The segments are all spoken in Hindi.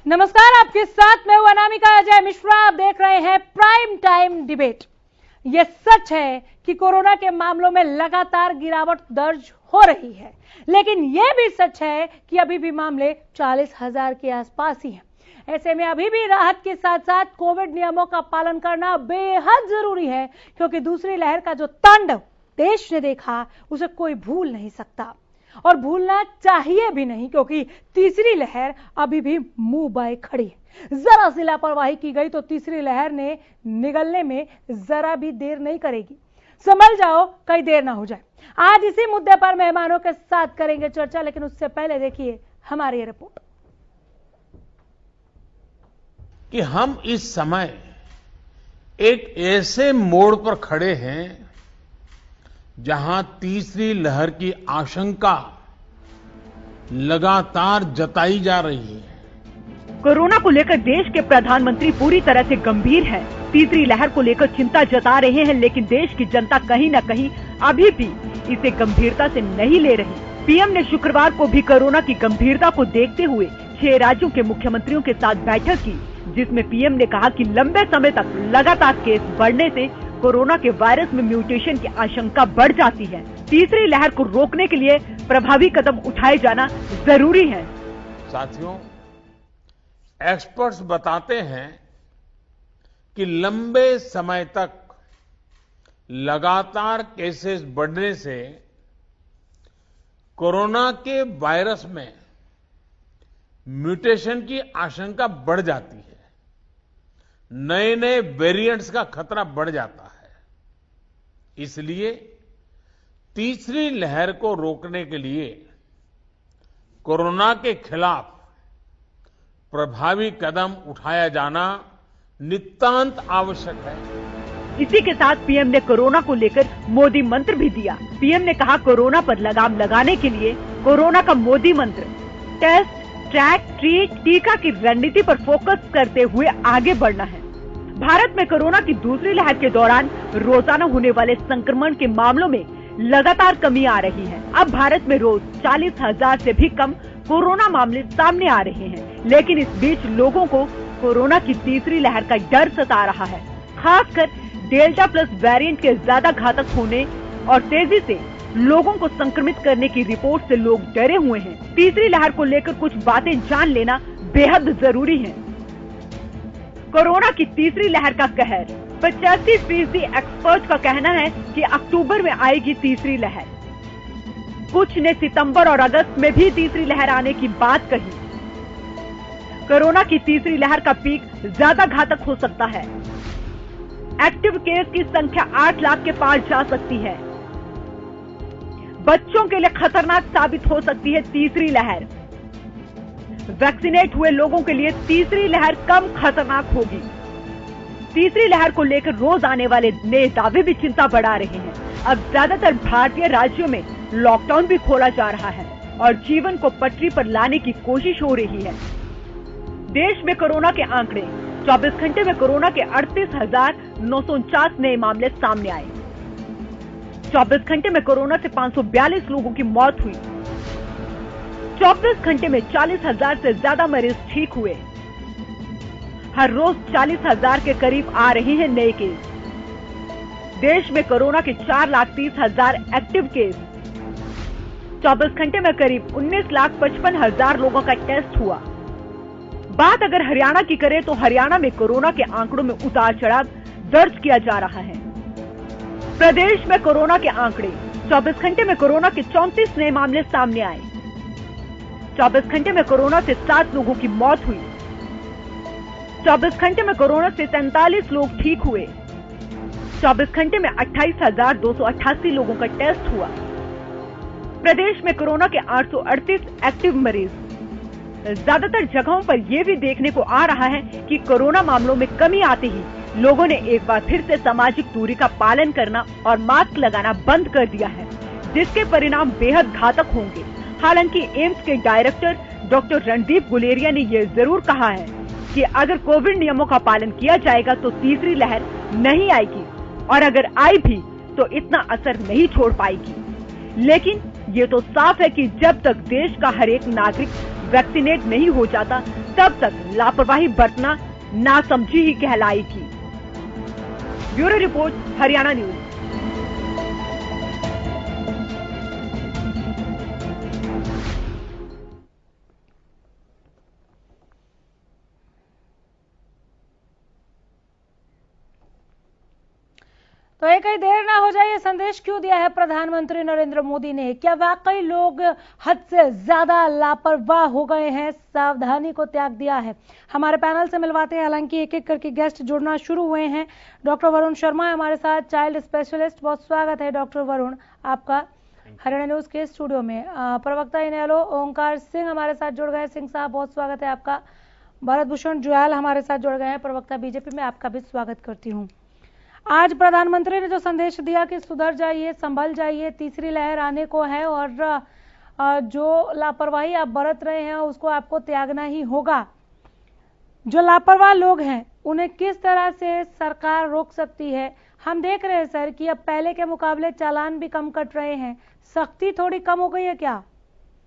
नमस्कार, आपके साथ मैं हूं अनामिका अजय मिश्रा। आप देख रहे हैं प्राइम टाइम डिबेट। यह सच है कि कोरोना के मामलों में लगातार गिरावट दर्ज हो रही है, लेकिन यह भी सच है कि अभी भी मामले 40,000 के आसपास ही हैं। ऐसे में अभी भी राहत के साथ साथ कोविड नियमों का पालन करना बेहद जरूरी है, क्योंकि दूसरी लहर का जो तांडव देश ने देखा उसे कोई भूल नहीं सकता और भूलना चाहिए भी नहीं, क्योंकि तीसरी लहर अभी भी मुंह बाए खड़ी है। जरा सी लापरवाही की गई तो तीसरी लहर ने निगलने में जरा भी देर नहीं करेगी। संभल जाओ, कहीं देर ना हो जाए। आज इसी मुद्दे पर मेहमानों के साथ करेंगे चर्चा, लेकिन उससे पहले देखिए हमारी रिपोर्ट कि हम इस समय एक ऐसे मोड़ पर खड़े हैं जहां तीसरी लहर की आशंका लगातार जताई जा रही है। कोरोना को लेकर देश के प्रधानमंत्री पूरी तरह से गंभीर हैं। तीसरी लहर को लेकर चिंता जता रहे हैं, लेकिन देश की जनता कहीं न कहीं अभी भी इसे गंभीरता से नहीं ले रही। पीएम ने शुक्रवार को भी कोरोना की गंभीरता को देखते हुए 6 राज्यों के मुख्यमंत्रियों के साथ बैठक की, जिसमें पीएम ने कहा कि लंबे समय तक लगातार केस बढ़ने से कोरोना के वायरस में म्यूटेशन की आशंका बढ़ जाती है। तीसरी लहर को रोकने के लिए प्रभावी कदम उठाए जाना जरूरी है। साथियों, एक्सपर्ट्स बताते हैं कि लंबे समय तक लगातार केसेस बढ़ने से कोरोना के वायरस में म्यूटेशन की आशंका बढ़ जाती है। नए नए वेरिएंट्स का खतरा बढ़ जाता है। इसलिए तीसरी लहर को रोकने के लिए कोरोना के खिलाफ प्रभावी कदम उठाया जाना नितांत आवश्यक है। इसी के साथ पीएम ने कोरोना को लेकर मोदी मंत्र भी दिया। पीएम ने कहा, कोरोना पर लगाम लगाने के लिए कोरोना का मोदी मंत्र टेस्ट, ट्रैक, ट्रीट, टीका की रणनीति पर फोकस करते हुए आगे बढ़ना है। भारत में कोरोना की दूसरी लहर के दौरान रोजाना होने वाले संक्रमण के मामलों में लगातार कमी आ रही है। अब भारत में रोज 40,000 से भी कम कोरोना मामले सामने आ रहे हैं, लेकिन इस बीच लोगों को कोरोना की तीसरी लहर का डर सता रहा है। खासकर डेल्टा प्लस वेरिएंट के ज्यादा घातक होने और तेजी से लोगों को संक्रमित करने की रिपोर्ट से लोग डरे हुए हैं। तीसरी लहर को लेकर कुछ बातें जान लेना बेहद जरूरी है। कोरोना की तीसरी लहर का कहर। 85% एक्सपर्ट का कहना है कि अक्टूबर में आएगी तीसरी लहर। कुछ ने सितंबर और अगस्त में भी तीसरी लहर आने की बात कही। कोरोना की तीसरी लहर का पीक ज्यादा घातक हो सकता है। एक्टिव केस की संख्या 8 लाख के पार जा सकती है। बच्चों के लिए खतरनाक साबित हो सकती है तीसरी लहर। वैक्सीनेट हुए लोगों के लिए तीसरी लहर कम खतरनाक होगी। तीसरी लहर को लेकर रोज आने वाले नए दावे भी चिंता बढ़ा रहे हैं। अब ज्यादातर भारतीय राज्यों में लॉकडाउन भी खोला जा रहा है और जीवन को पटरी पर लाने की कोशिश हो रही है। देश में कोरोना के आंकड़े। 24 घंटे में कोरोना के 38,949 नए मामले सामने आए। 24 घंटे में कोरोना से 542 लोगों की मौत हुई। 24 घंटे में 40,000 से ज्यादा मरीज ठीक हुए। हर रोज 40,000 के करीब आ रहे हैं नए केस। देश में कोरोना के 4,30,000 एक्टिव केस। 24 घंटे में करीब 19,55,000 लोगों का टेस्ट हुआ। बात अगर हरियाणा की करें तो हरियाणा में कोरोना के आंकड़ों में उतार चढ़ाव दर्ज किया जा रहा है। प्रदेश में कोरोना के आंकड़े। 24 घंटे में कोरोना के 34 नए मामले सामने आए। 24 घंटे में कोरोना से 7 लोगों की मौत हुई। 24 घंटे में कोरोना से 43 लोग ठीक हुए। 24 घंटे में 28,288 लोगों का टेस्ट हुआ। प्रदेश में कोरोना के 838 एक्टिव मरीज। ज्यादातर जगहों पर यह भी देखने को आ रहा है कि कोरोना मामलों में कमी आते ही लोगों ने एक बार फिर से सामाजिक दूरी का पालन करना और मास्क लगाना बंद कर दिया है, जिसके परिणाम बेहद घातक होंगे। हालांकि एम्स के डायरेक्टर डॉक्टर रणदीप गुलेरिया ने यह जरूर कहा है कि अगर कोविड नियमों का पालन किया जाएगा तो तीसरी लहर नहीं आएगी, और अगर आई भी तो इतना असर नहीं छोड़ पाएगी। लेकिन ये तो साफ है कि जब तक देश का हर एक नागरिक वैक्सीनेट नहीं हो जाता तब तक लापरवाही बरतना नासमझी ही कहलाएगी। Bureau report, Haryana news. तो एक ही देर ना हो जाए, ये संदेश क्यों दिया है प्रधानमंत्री नरेंद्र मोदी ने? क्या वाकई लोग हद से ज्यादा लापरवाह हो गए हैं? सावधानी को त्याग दिया है? हमारे पैनल से मिलवाते हैं, हालांकि एक एक करके गेस्ट जुड़ना शुरू हुए हैं। डॉक्टर वरुण शर्मा हमारे साथ, चाइल्ड स्पेशलिस्ट। बहुत स्वागत है डॉक्टर वरुण आपका हरियाणा न्यूज के स्टूडियो में। प्रवक्ता इनेलो ओंकार सिंह हमारे साथ जुड़ गए। सिंह साहब बहुत स्वागत है आपका। भरत भूषण जुयाल हमारे साथ जुड़ गए हैं, प्रवक्ता बीजेपी में, आपका भी स्वागत करती हूँ। आज प्रधानमंत्री ने जो संदेश दिया कि सुधर जाइए, संभल जाइए, तीसरी लहर आने को है और जो लापरवाही आप बरत रहे हैं उसको आपको त्यागना ही होगा। जो लापरवाह लोग हैं उन्हें किस तरह से सरकार रोक सकती है? हम देख रहे हैं सर कि अब पहले के मुकाबले चालान भी कम कट रहे हैं, सख्ती थोड़ी कम हो गई है क्या?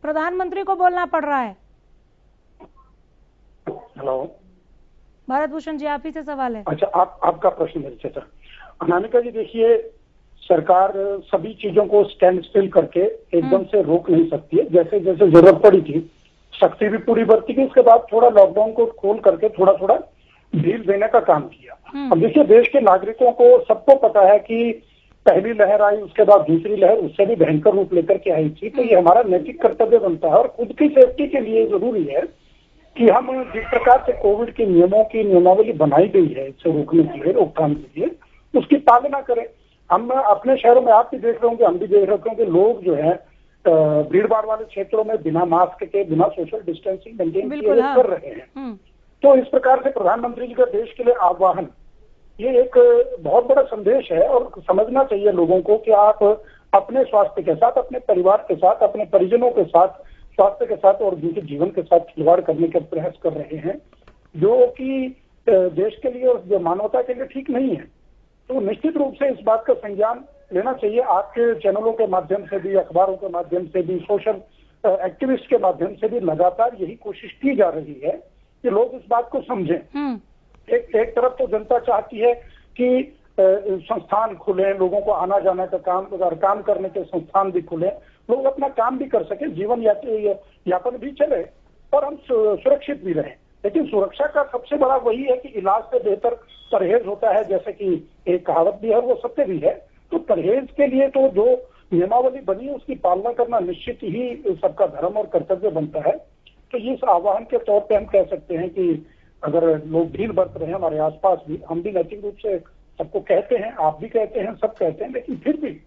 प्रधानमंत्री को बोलना पड़ रहा है। हेलो भरत भूषण जी, आप ही से सवाल है। अच्छा, आपका प्रश्न मेरे चाचा। अनामिका जी, देखिए, सरकार सभी चीजों को स्टैंड स्टिल करके एकदम से रोक नहीं सकती है। जैसे जैसे जरूरत पड़ी थी सख्ती भी पूरी बरती गई, उसके बाद थोड़ा लॉकडाउन को खोल करके थोड़ा थोड़ा ढील देने का काम किया। अब देखिए, देश के नागरिकों को सबको पता है कि पहली लहर आई, उसके बाद दूसरी लहर उससे भी भयंकर रूप लेकर के आई थी। तो ये हमारा नैतिक कर्तव्य बनता है और खुद की सेफ्टी के लिए जरूरी है कि हम जिस प्रकार से कोविड के नियमों की नियमावली बनाई गई है इसे रोकने के लिए, रोकथाम के लिए, उसकी पालना करें। हम अपने शहरों में, आप भी देख रहे होंगे, हम भी देख रहे होंगे, लोग जो है भीड़ भाड़ वाले क्षेत्रों में बिना मास्क के, बिना सोशल डिस्टेंसिंग मेंटेन किए कर रहे हैं। तो इस प्रकार से प्रधानमंत्री जी का देश के लिए आह्वान, ये एक बहुत बड़ा संदेश है और समझना चाहिए लोगों को कि आप अपने स्वास्थ्य के साथ, अपने परिवार के साथ, अपने परिजनों के साथ, स्वास्थ्य के साथ और उनके जीवन के साथ खिलवाड़ करने का प्रयास कर रहे हैं, जो कि देश के लिए और मानवता के लिए ठीक नहीं है। तो निश्चित रूप से इस बात का संज्ञान लेना चाहिए। आपके चैनलों के माध्यम से भी, अखबारों के माध्यम से भी, सोशल एक्टिविस्ट के माध्यम से भी लगातार यही कोशिश की जा रही है कि लोग इस बात को समझें। एक तरफ तो जनता चाहती है कि संस्थान खुले, लोगों को आना जाना का काम करने के संस्थान भी खुले, लोग अपना काम भी कर सके, जीवन यापन भी चले और हम सुरक्षित भी रहें। लेकिन सुरक्षा का सबसे बड़ा वही है कि इलाज से बेहतर परहेज होता है, जैसे कि एक कहावत भी है, वो सत्य भी है। तो परहेज के लिए तो जो नियमावली बनी है उसकी पालना करना निश्चित ही सबका धर्म और कर्तव्य बनता है। तो इस आह्वान के तौर पे हम कह सकते हैं कि अगर लोग ढील बरत रहे हैं, हमारे आसपास भी, हम भी नैतिक रूप से सबको कहते हैं, आप भी कहते हैं, सब कहते हैं, लेकिन फिर भी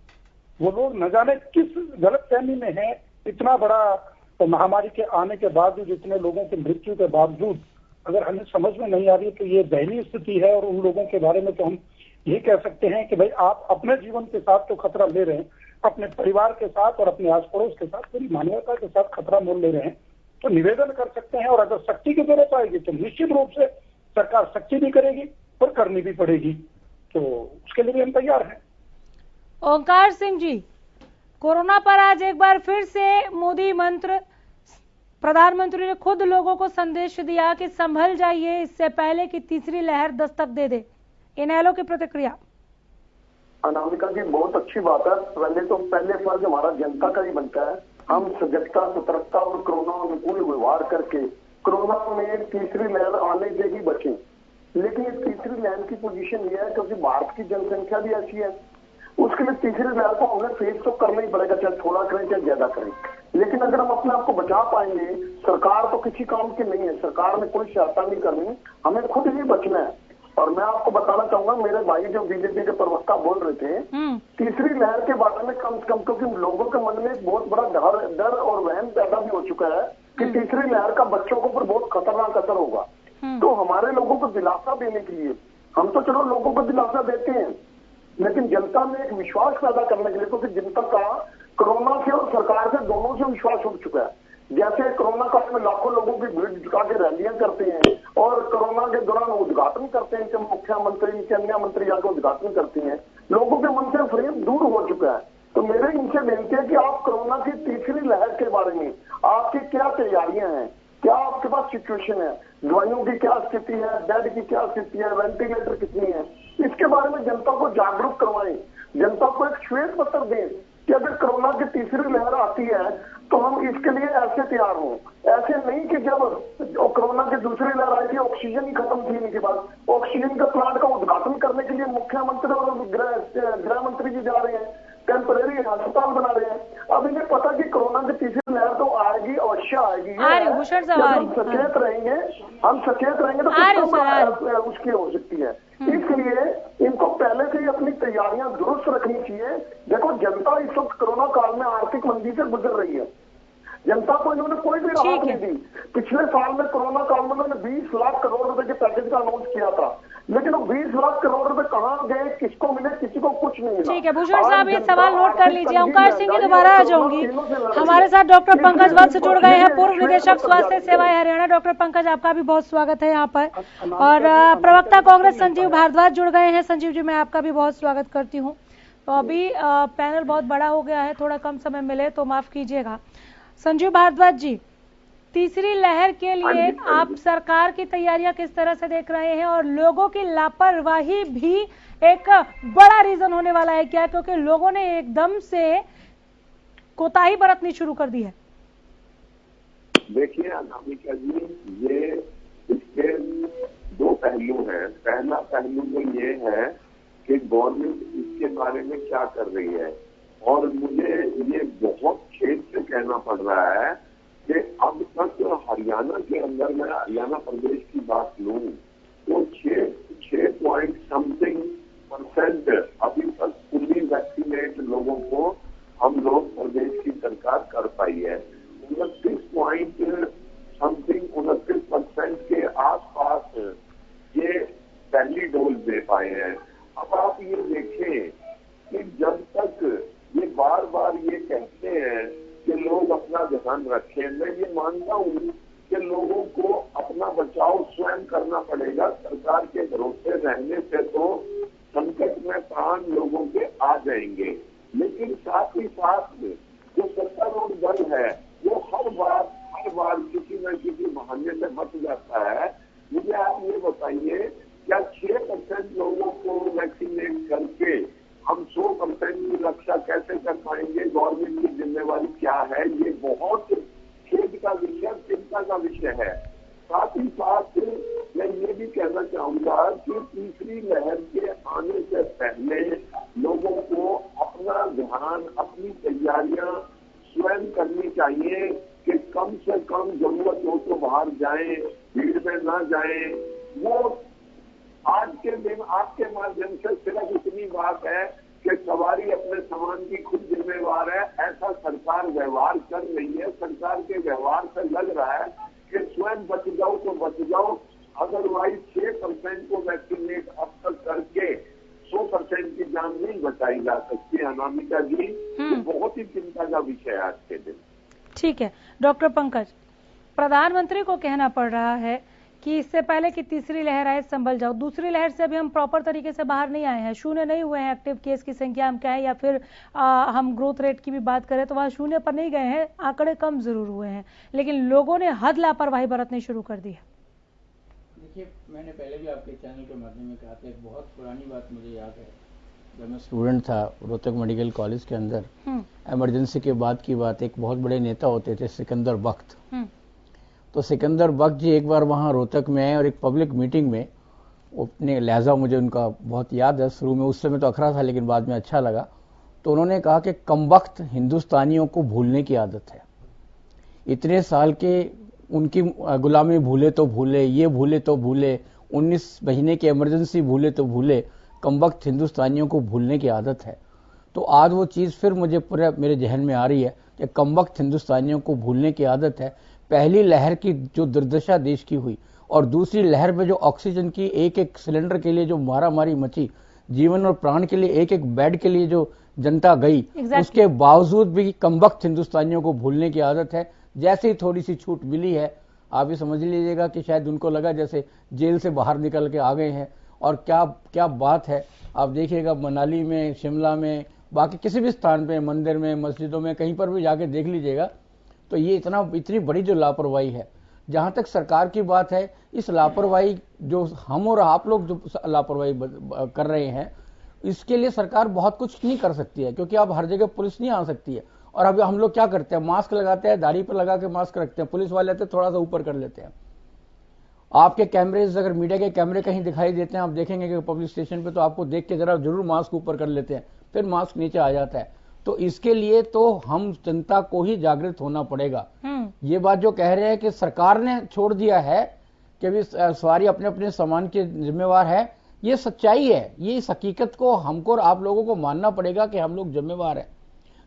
वो लोग न जाने किस गलतफहमी में है। इतना बड़ा महामारी के आने के बावजूद, इतने लोगों की मृत्यु के बावजूद अगर हमें समझ में नहीं आ रही तो ये दयनीय स्थिति है। और उन लोगों के बारे में तो हम ये कह सकते हैं कि भाई, आप अपने जीवन के साथ तो खतरा ले रहे हैं, अपने परिवार के साथ और अपने आस पड़ोस के साथ, पूरी मानवता के साथ खतरा मोल ले रहे हैं। तो निवेदन कर सकते हैं और अगर सख्ती की जरूरत आएगी तो निश्चित रूप से सरकार सख्ती भी करेगी और करनी भी पड़ेगी। तो उसके लिए भी हम तैयार हैं। ओंकार सिंह जी, कोरोना पर आज एक बार फिर से मोदी मंत्र, प्रधानमंत्री ने खुद लोगों को संदेश दिया कि संभल जाइए इससे पहले कि तीसरी लहर दस्तक दे दे। इनेलो की प्रतिक्रिया। अनामिका जी, बहुत अच्छी बात है। पहले फर्ज हमारा जनता का ही बनता है। हम सजगता, सतर्कता और कोरोना अनुकूल व्यवहार करके कोरोना में तीसरी लहर आने से ही बचें। लेकिन इस तीसरी लहर की पोजीशन ये है क्योंकि भारत की जनसंख्या भी ऐसी है, उसके लिए तीसरी लहर को हमें फेस तो करना ही पड़ेगा, चाहे थोड़ा करें चाहे ज्यादा करें। लेकिन अगर हम अपने आप को बचा पाएंगे, सरकार तो किसी काम की नहीं है, सरकार ने कोई सहायता नहीं करनी, हमें खुद ही बचना है। और मैं आपको बताना चाहूंगा, मेरे भाई जो बीजेपी के प्रवक्ता बोल रहे थे तीसरी लहर के बारे में, कम से कम, क्योंकि लोगों के मन में एक बहुत बड़ा डर और वहम पैदा भी हो चुका है कि तीसरी लहर का बच्चों के ऊपर बहुत खतरनाक असर होगा। तो हमारे लोगों को दिलासा देने के लिए, हम तो चलो लोगों को दिलासा देते हैं, लेकिन जनता में एक विश्वास पैदा करने के लिए, क्योंकि जनता का कोरोना से और सरकार से दोनों से विश्वास उठ चुका है। जैसे कोरोना काल में लाखों लोगों की भीड़ जुटा के रैलियां करते हैं और कोरोना के दौरान उद्घाटन करते हैं कि मुख्यमंत्री के अन्य मंत्री जाकर उद्घाटन करते हैं, लोगों के मन से फ्रेम दूर हो चुका है। तो मेरे इनसे विनती है कि आप कोरोना की तीसरी लहर के बारे में आपकी क्या तैयारियां हैं, सिचुएशन है, दवाइयों की क्या स्थिति है, बेड की क्या स्थिति है, वेंटिलेटर कितनी है, इसके बारे में जनता को जागरूक करवाएं, जनता को एक श्वेत पत्र दें कि अगर कोरोना की तीसरी लहर आती है तो हम इसके लिए ऐसे तैयार हों। ऐसे नहीं कि जब कोरोना की दूसरी लहर आई थी ऑक्सीजन ही खत्म थी, इनके बाद ऑक्सीजन का प्लांट का उद्घाटन करने के लिए मुख्यमंत्री और गृह मंत्री जी जा रहे हैं, टेम्परेरी अस्पताल बना रहे हैं। अब इन्हें पता कि कोरोना की तीसरी लहर तो आएगी, अवश्य आएगी। हम सचेत रहेंगे, तो उसकी हो सकती है। इसलिए इनको पहले से ही अपनी तैयारियां दुरुस्त रखनी चाहिए। देखो, जनता इस वक्त कोरोना काल में आर्थिक मंदी से गुजर रही है, जनता को इन्होंने कोई भी राहत नहीं दी। पिछले साल में कोरोना काल में उन्होंने 20 लाख करोड़ रुपए के पैकेज का अनाउंस किया था, लेकिन वो 20 लाख करोड़ रुपए कहाँ गए, किसको मिले, किसी को कुछ नहीं मिला। ठीक है भूषण साहब, ये सवाल नोट कर लीजिए। ओंकार सिंह की दोबारा आ जाऊंगी। हमारे साथ डॉक्टर पंकज वत्स जुड़ गए हैं, पूर्व निदेशक स्वास्थ्य सेवाएं हरियाणा। डॉक्टर पंकज, आपका भी बहुत स्वागत है यहाँ पर। और प्रवक्ता कांग्रेस संजीव भारद्वाज जुड़ गए हैं। संजीव जी, मैं आपका भी बहुत स्वागत करती हूँ। तो अभी पैनल बहुत बड़ा हो गया है, थोड़ा कम समय मिले तो माफ कीजिएगा। संजीव भारद्वाज जी, तीसरी लहर के लिए आप सरकार की तैयारियां किस तरह से देख रहे हैं, और लोगों की लापरवाही भी एक बड़ा रीजन होने वाला है क्या, क्योंकि लोगों ने एकदम से कोताही बरतनी शुरू कर दी है? देखिए अनामिका जी, ये इसके दो पहलू हैं। पहला पहलू तो ये है कि गवर्नमेंट इसके बारे में क्या कर रही है, और मुझे ये बहुत खेद से कहना पड़ रहा है कि अब तक हरियाणा के अंदर, मैं हरियाणा प्रदेश की बात लूं तो 6.something% अभी तक फुली वैक्सीनेट लोगों को हम लोग प्रदेश की सरकार कर पाई है। 29% के आसपास ये पहली डोज दे पाए हैं। अब आप ये देखें कि जब तक ये बार बार ये कहते हैं कि लोग अपना ध्यान रखें, मैं ये मानता हूँ कि लोगों को अपना बचाव स्वयं करना पड़ेगा। सरकार के भरोसे रहने से तो संकट में प्राण लोगों के आ जाएंगे, लेकिन साथ ही साथ जो सत्तारूढ़ दल है वो हर बार किसी न किसी बहाने से बच जाता है। मुझे आप ये बताइए, क्या 6% लोगों को वैक्सीनेट करके हम 100% की रक्षा कैसे कर पाएंगे? गवर्नमेंट की जिम्मेवारी क्या है? ये बहुत खेद का विषय, चिंता का विषय है। साथ ही साथ मैं ये भी कहना चाहूंगा कि तीसरी लहर के आने से पहले लोगों को अपना ध्यान, अपनी तैयारियां स्वयं करनी चाहिए कि कम से कम जरूरत हो तो बाहर जाएं, भीड़ में ना जाएं। वो आज के दिन आपके माध्यम से सिर्फ इतनी बात है कि सवारी अपने सामान की खुद जिम्मेवार है, ऐसा सरकार व्यवहार कर रही है। सरकार के व्यवहार से लग रहा है कि स्वयं बच जाओ तो बच जाओ, अदरवाइज 6% को वैक्सीनेट अब तक करके 100% की जान नहीं बचाई जा सकती। अनामिका जी, बहुत ही चिंता का विषय है आज के दिन। ठीक है डॉक्टर पंकज, प्रधानमंत्री को कहना पड़ रहा है कि इससे पहले कि तीसरी लहर आए संभल जाओ। दूसरी लहर से अभी हम प्रॉपर तरीके से बाहर नहीं आए हैं, शून्य नहीं हुए हैं एक्टिव केस की संख्या हम कहें, या फिर हम ग्रोथ रेट की भी बात करें तो वहां शून्य पर नहीं गए हैं, आंकड़े कम जरूर हुए हैं, लेकिन लोगों ने हद लापरवाही बरतनी शुरू कर दी है। देखिए, मैंने पहले भी आपके चैनल के माध्यम में कहा था, एक बहुत पुरानी बात मुझे याद है। जब मैं स्टूडेंट था रोहतक मेडिकल कॉलेज के अंदर, इमरजेंसी के बाद की बात, एक बहुत बड़े नेता होते थे सिकंदर बख्त। तो सिकंदर बख्त जी एक बार वहाँ रोहतक में आए और एक पब्लिक मीटिंग में अपने लहजा, मुझे उनका बहुत याद है, शुरू में उस समय तो अखरा था लेकिन बाद में अच्छा लगा। तो उन्होंने कहा कि कमबख्त हिंदुस्तानियों को भूलने की आदत है। इतने साल के उनकी गुलामी भूले तो भूले, ये भूले तो भूले, 19 महीने की इमरजेंसी भूले तो भूले, कमबख्त हिंदुस्तानियों को भूलने की आदत है। तो आज वो चीज़ फिर मुझे पूरा मेरे जहन में आ रही है कि कमबख्त हिंदुस्तानियों को भूलने की आदत है। पहली लहर की जो दुर्दशा देश की हुई और दूसरी लहर में जो ऑक्सीजन की एक एक सिलेंडर के लिए जो मारामारी मची, जीवन और प्राण के लिए एक एक बेड के लिए जो जनता गई, उसके बावजूद भी कमबख्त हिंदुस्तानियों को भूलने की आदत है। जैसे ही थोड़ी सी छूट मिली है, आप ये समझ लीजिएगा कि शायद उनको लगा जैसे जेल से बाहर निकल के आ गए हैं। और क्या क्या बात है, आप देखिएगा मनाली में, शिमला में, बाकी किसी भी स्थान पे, मंदिर में, मस्जिदों में, कहीं पर भी जाके देख लीजिएगा, तो ये इतनी बड़ी जो लापरवाही है, जहां तक सरकार की बात है, इस लापरवाही जो हम और आप लोग जो लापरवाही कर रहे हैं, इसके लिए सरकार बहुत कुछ नहीं कर सकती है, क्योंकि अब हर जगह पुलिस नहीं आ सकती है। और अब हम लोग क्या करते हैं, मास्क लगाते हैं, दाढ़ी पर लगा के मास्क रखते हैं, पुलिस वाले आते थोड़ा सा ऊपर कर लेते हैं। आपके कैमरेज, अगर मीडिया के कैमरे कहीं दिखाई देते हैं, आप देखेंगे कि पब्लिक स्टेशन पे, तो आपको देख के जरा जरूर मास्क ऊपर कर लेते हैं, फिर मास्क नीचे आ जाता है। तो इसके लिए तो हम जनता को ही जागृत होना पड़ेगा। ये बात जो कह रहे हैं कि सरकार ने छोड़ दिया है कि भी सवारी अपने अपने सामान के जिम्मेवार है, ये सच्चाई है। ये इस हकीकत को हमको और आप लोगों को मानना पड़ेगा कि हम लोग जिम्मेवार हैं।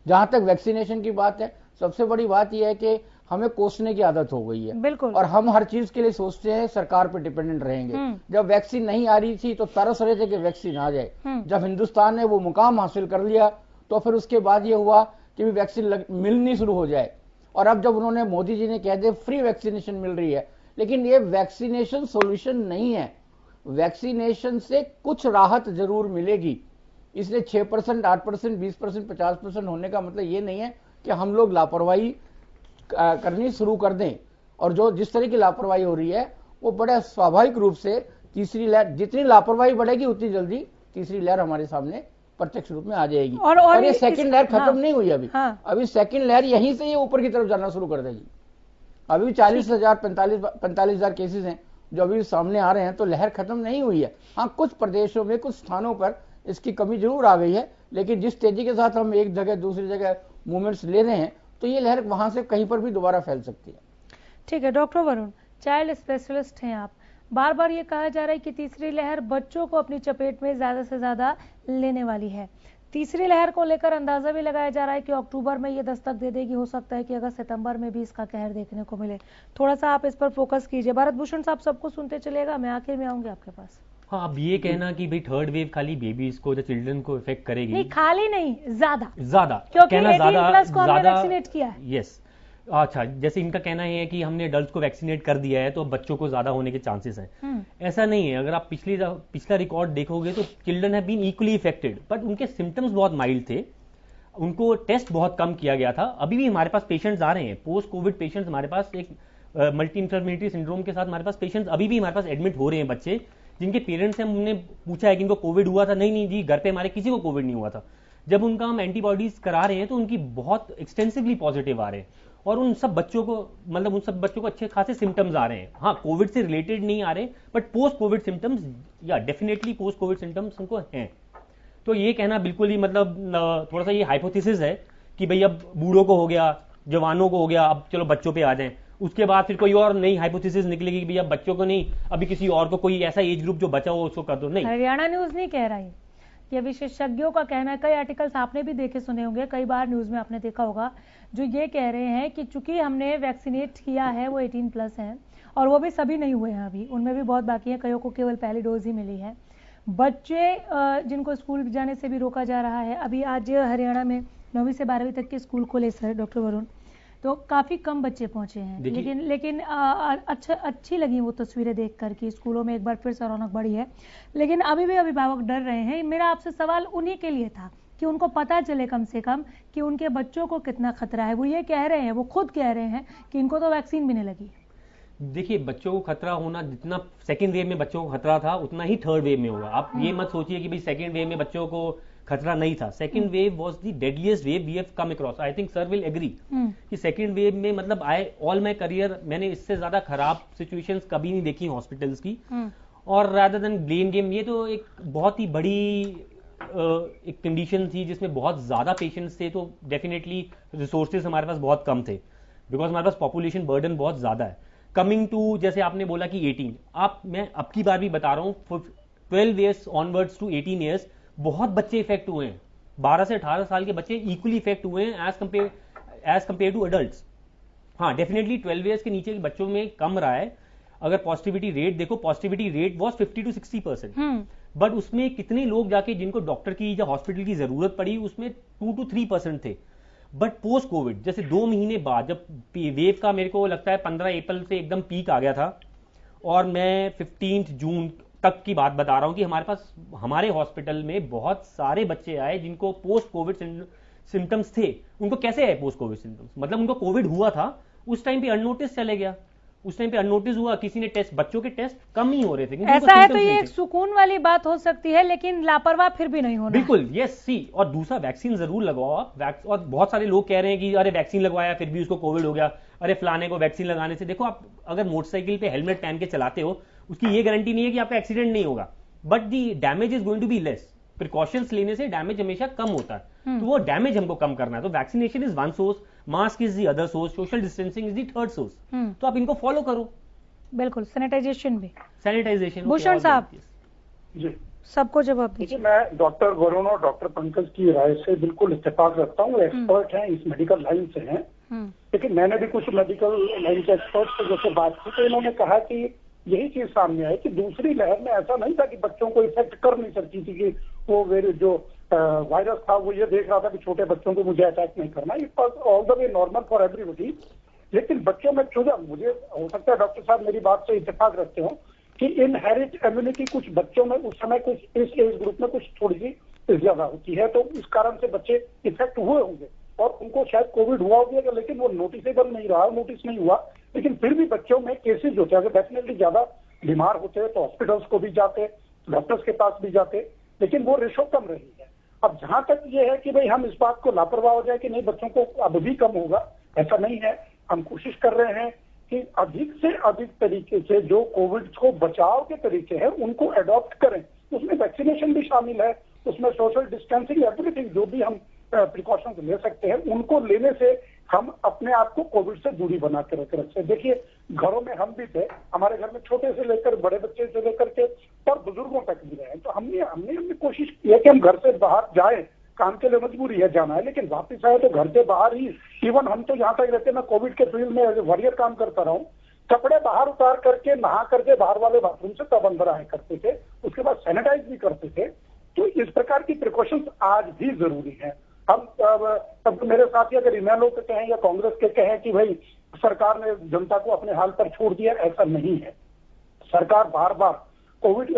जहां तक वैक्सीनेशन की बात है, सबसे बड़ी बात यह है कि हमें कोसने की आदत हो गई है, बिल्कुल। और हम हर चीज के लिए सोचते हैं सरकार पे डिपेंडेंट रहेंगे। जब वैक्सीन नहीं आ रही थी तो तरस रहे थे कि वैक्सीन आ जाए। जब हिंदुस्तान ने वो मुकाम हासिल कर लिया तो फिर उसके बाद ये हुआ कि भी वैक्सीन मिलनी शुरू हो जाए। और अब जब उन्होंने, मोदी जी ने कह दिया फ्री वैक्सीनेशन मिल रही है, लेकिन ये वैक्सीनेशन सॉल्यूशन नहीं है। वैक्सीनेशन से कुछ राहत जरूर मिलेगी, इसलिए 6%, 8%, 20%, 50% होने का मतलब ये नहीं है कि हम लोग लापरवाही करनी शुरू कर दें। और जो जिस तरह की लापरवाही हो रही है वो बड़ा स्वाभाविक रूप से तीसरी लहर, जितनी लापरवाही बढ़ेगी उतनी जल्दी तीसरी लहर हमारे सामने प्रत्यक्ष रूप में आ जाएगी। और ये सेकंड लहर खत्म नहीं हुई अभी। अभी सेकंड लहर यहीं से ये ऊपर की तरफ जाना शुरू कर देगी। अभी 40,000, 45,000 केसेस हैं जो अभी सामने आ रहे हैं, तो लहर खत्म नहीं हुई है। हाँ, कुछ प्रदेशों में, कुछ स्थानों पर इसकी कमी जरूर आ गई है, लेकिन जिस तेजी के साथ हम एक जगह दूसरी जगह मूवमेंट्स ले रहे हैं, तो ये लहर वहां से कहीं पर भी दोबारा फैल सकती है। ठीक है डॉक्टर वरुण, चाइल्ड स्पेशलिस्ट हैं आप, बार बार ये कहा जा रहा है कि तीसरी लहर बच्चों को अपनी चपेट में ज्यादा से ज्यादा लेने वाली है। तीसरी लहर को लेकर अंदाजा भी लगाया जा रहा है कि अक्टूबर में ये दस्तक दे देगी, हो सकता है कि अगस्त सितंबर में भी इसका कहर देखने को मिले। थोड़ा सा आप इस पर फोकस कीजिए। भारत भूषण साहब सबको सुनते चलेगा, मैं आखिर में आऊंगी आपके पास। हाँ, अब ये कहना कि भाई थर्ड वेव खाली बेबीज को, चिल्ड्रन को इफेक्ट करेगी, नहीं, खाली नहीं, ज्यादा, क्योंकि 18+ को हमने वैक्सीनेट किया है। यस, अच्छा, जैसे इनका कहना है कि हमने एडल्ट्स को वैक्सीनेट कर दिया है तो बच्चों को ज्यादा होने के चांसेस हैं। ऐसा नहीं है। अगर आप पिछला रिकॉर्ड देखोगे तो children have been equally affected, but उनके सिम्टम्स बहुत माइल्ड थे, उनको टेस्ट बहुत कम किया गया था। अभी भी हमारे पास पेशेंट्स आ रहे हैं, पोस्ट कोविड पेशेंट्स हमारे पास, एक मल्टी इन्फ्लेमेटरी सिंड्रोम के साथ हमारे पास पेशेंट्स अभी भी हमारे पास एडमिट हो रहे हैं, बच्चे जिनके पेरेंट्स से हमने पूछा है कि इनको कोविड हुआ था, नहीं जी, घर पे हमारे किसी को कोविड नहीं हुआ था। जब उनका हम एंटीबॉडीज करा रहे हैं तो उनकी बहुत एक्सटेंसिवली पॉजिटिव आ रहे हैं, और उन सब बच्चों को, मतलब उन सब बच्चों को अच्छे खासे सिम्टम्स आ रहे हैं। हाँ, कोविड से रिलेटेड नहीं आ रहे, बट पोस्ट कोविड सिम्टम्स, या डेफिनेटली पोस्ट कोविड सिम्टम्स उनको हैं। तो ये कहना बिल्कुल ही मतलब थोड़ा सा ये हाइपोथेसिस है कि भाई अब बूढ़ों को हो गया, जवानों को हो गया, अब चलो बच्चों पे आ जाएं। उसके बाद फिर कोई और नई हाइपोथेसिस निकलेगी कि भैया बच्चों को नहीं, अभी किसी और को, कोई ऐसा एज ग्रुप जो बचा हो उसको कर दो। नहीं, हरियाणा न्यूज नहीं कह रहा है, ये विशेषज्ञों का कहना है। कई आर्टिकल्स आपने भी देखे सुने होंगे, कई बार न्यूज में आपने देखा होगा, जो ये कह रहे हैं कि चूंकि हमने वैक्सीनेट किया है, वो 18+ हैं, और वो भी सभी नहीं हुए हैं, अभी उनमें भी बहुत बाकी है, कईयों को केवल पहली डोज ही मिली है। बच्चे जिनको स्कूल जाने से भी रोका जा रहा है। अभी आज हरियाणा में 9वीं से 12वीं तक के स्कूल खोले सर डॉक्टर वरुण, तो काफी कम बच्चे पहुंचे हैं, लेकिन अच्छी लगी वो तस्वीरें देखकर कि स्कूलों में एक बार फिर से रौनक बढ़ी है। लेकिन अभी भी अभिभावक डर रहे हैं। मेरा आपसे सवाल उन्हीं के लिए था कि उनको पता चले कम से कम कि उनके बच्चों को कितना खतरा है। वो ये कह रहे हैं, वो खुद कह रहे हैं कि इनको तो वैक्सीन भी नहीं लगी। देखिए, बच्चों को खतरा होना, जितना सेकेंड वेव में बच्चों को खतरा था उतना ही थर्ड वेव में होगा। आप ये मत सोचिए कि भाई सेकेंड वेव में बच्चों को खतरा नहीं था। Second wave was the deadliest wave we have come across. I think sir will agree कि सेकेंड वेव में, मतलब ऑल माय करियर मैंने इससे ज्यादा खराब सिचुएशंस कभी नहीं देखी हॉस्पिटल्स की। और रादर देन ब्लेम गेम, ये तो एक बहुत ही बड़ी एक कंडीशन थी जिसमें बहुत ज्यादा पेशेंट्स थे, तो डेफिनेटली रिसोर्सेज हमारे पास बहुत कम थे, बिकॉज हमारे पास पॉपुलेशन बर्डन बहुत ज्यादा है। कमिंग टू, जैसे आपने बोला कि 18, मैं अब की बार भी बता रहा हूं, 12 ईयर्स ऑनवर्ड्स टू 18 ईयर्स बहुत बच्चे इफेक्ट हुए हैं। 12 से 18 साल के बच्चे इक्वली इफेक्ट हुए हैं एज कंपेयर टू एडल्ट्स। हाँ, डेफिनेटली 12 ईयर्स के नीचे के बच्चों में कम रहा है। अगर पॉजिटिविटी रेट देखो, positivity rate was 50 to 60%, but उसमें कितने लोग जाके जिनको डॉक्टर की या हॉस्पिटल की जरूरत पड़ी, उसमें 2 to 3% थे। बट पोस्ट कोविड, जैसे 2 महीने बाद जब वेव का, मेरे को लगता है 15 अप्रैल से एकदम पीक आ गया था, और मैं 15 जून तक की बात बता रहा हूं कि हमारे पास, हमारे हॉस्पिटल में बहुत सारे बच्चे आए जिनको पोस्ट कोविड सिम्टम्स थे। उनको कैसे आए पोस्ट कोविड सिम्टम्स? मतलब उनको कोविड हुआ था, उस टाइम पे अननोटिस चले गया, उस टाइम पे अननोटिस हुआ, किसी ने टेस्ट, बच्चों के टेस्ट कम ही हो रहे थे क्योंकि ऐसा है तो ये एक सुकून वाली बात हो सकती है, लेकिन लापरवाह फिर भी नहीं होना। बिल्कुल, यस सी। और दूसरा, वैक्सीन जरूर लगवाओ आप। और बहुत सारे लोग कह रहे हैं कि अरे वैक्सीन लगवाया फिर भी उसको कोविड हो गया, अरे फलाने को वैक्सीन लगाने से। देखो, आप अगर मोटरसाइकिल पे हेलमेट पहन के चलाते हो, उसकी ये गारंटी नहीं है कि आपका एक्सीडेंट नहीं होगा, but the damage is going to be less. Precautions लेने से डैमेज हमेशा कम होता है, तो वो डैमेज हमको कम करना है। तो vaccination is one source, mask is the other source, social distancing is the third source. तो आप इनको फॉलो करो। बिल्कुल, सैनिटाइजेशन भी, सैनिटाइजेशन। भूषण साहब जी, सबको जवाब देखिए, मैं डॉक्टर वरुण और डॉक्टर पंकज की राय से बिल्कुल इत्तेफाक रखता हूँ। एक्सपर्ट हैं, इस मेडिकल लाइन से हैं, लेकिन मैंने भी कुछ मेडिकल लाइन के एक्सपर्ट से जैसे बात की तो इन्होंने कहा कि यही चीज सामने आई कि दूसरी लहर में ऐसा नहीं था कि बच्चों को इफेक्ट कर नहीं सकती थी, कि वो जो वायरस था वो ये देख रहा था कि छोटे बच्चों को मुझे अटैक नहीं करना, it was all the way normal for everybody. लेकिन बच्चों में चूजा, मुझे हो सकता है डॉक्टर साहब मेरी बात से इत्तेफाक रखते हो कि इनहेरिट इम्यूनिटी कुछ बच्चों में उस समय कुछ इस एज ग्रुप में कुछ थोड़ी सी ज्यादा होती है, तो इस कारण से बच्चे इफेक्ट हुए होंगे और उनको शायद कोविड हुआ होगा, लेकिन वो नोटिसेबल नहीं रहा, नोटिस नहीं हुआ। लेकिन फिर भी बच्चों में केसेज होते हैं, अगर डेफिनेटली ज्यादा बीमार होते हैं तो हॉस्पिटल्स को भी जाते, डॉक्टर्स के पास भी जाते, लेकिन वो रेशो कम रही है। अब जहां तक ये है कि भाई हम इस बात को लापरवाह हो जाए कि नहीं बच्चों को अब भी कम होगा, ऐसा नहीं है। हम कोशिश कर रहे हैं कि अधिक से अधिक तरीके से जो कोविड को बचाव के तरीके हैं उनको अडॉप्ट करें। उसमें वैक्सीनेशन भी शामिल है, उसमें सोशल डिस्टेंसिंग, एवरीथिंग जो भी हम प्रिकॉशंस ले सकते हैं उनको लेने से हम अपने आप को कोविड से दूरी बना के रख सकते हैं। देखिए, घरों में हम भी थे, हमारे घर में छोटे से लेकर बड़े बच्चे से लेकर के और बुजुर्गों तक भी रहे, तो हमने कोशिश की है कि हम घर से बाहर जाए, काम के लिए मजबूरी है जाना है, लेकिन वापस आए तो घर से बाहर ही। इवन हम तो यहाँ तक रहते, मैं कोविड के फील्ड में एज ए वॉरियर काम करता रहा हूँ, कपड़े बाहर उतार करके नहा करके बाहर वाले बाथरूम से तब अंदर आए करते थे, उसके बाद सैनिटाइज भी करते थे। तो इस प्रकार की प्रिकॉशंस आज भी जरूरी है। हम तब मेरे साथी अगर इनेलो के कहें या कांग्रेस के कहें कि भाई सरकार ने जनता को अपने हाल पर छोड़ दिया, ऐसा नहीं है। सरकार बार बार कोविड,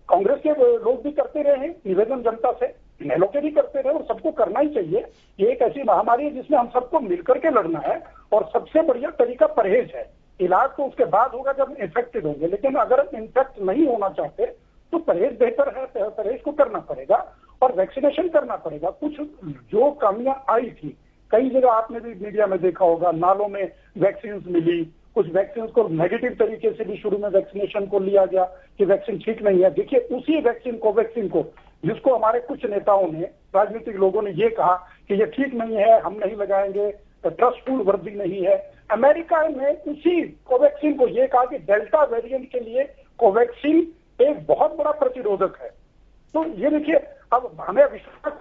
कांग्रेस के लोग भी करते रहे हैं निवेदन जनता से, इनेलो के भी करते रहे और सबको करना ही चाहिए। ये एक ऐसी महामारी है जिसमें हम सबको मिलकर के लड़ना है और सबसे बढ़िया तरीका परहेज है। इलाज तो उसके बाद होगा जब इन्फेक्टेड होंगे, लेकिन अगर इन्फेक्ट नहीं होना चाहते तो परहेज बेहतर है, परहेज को करना पड़ेगा और वैक्सीनेशन करना पड़ेगा। कुछ जो कमियां आई थी, कई जगह आपने भी मीडिया में देखा होगा, नालों में वैक्सीन मिली, कुछ वैक्सीन को नेगेटिव तरीके से भी शुरू में वैक्सीनेशन को लिया गया कि वैक्सीन ठीक नहीं है। देखिए, उसी वैक्सीन को जिसको हमारे कुछ नेताओं ने, राजनीतिक लोगों ने ये कहा कि ये ठीक नहीं है, हम नहीं लगाएंगे, ट्रस्टफुल वर्दी नहीं है। अमेरिका ने उसी कोवैक्सीन को ये कहा कि डेल्टा वेरिएंट के लिए कोवैक्सीन एक बहुत बड़ा प्रतिरोधक है। तो ये देखिए, अब हमें विश्वास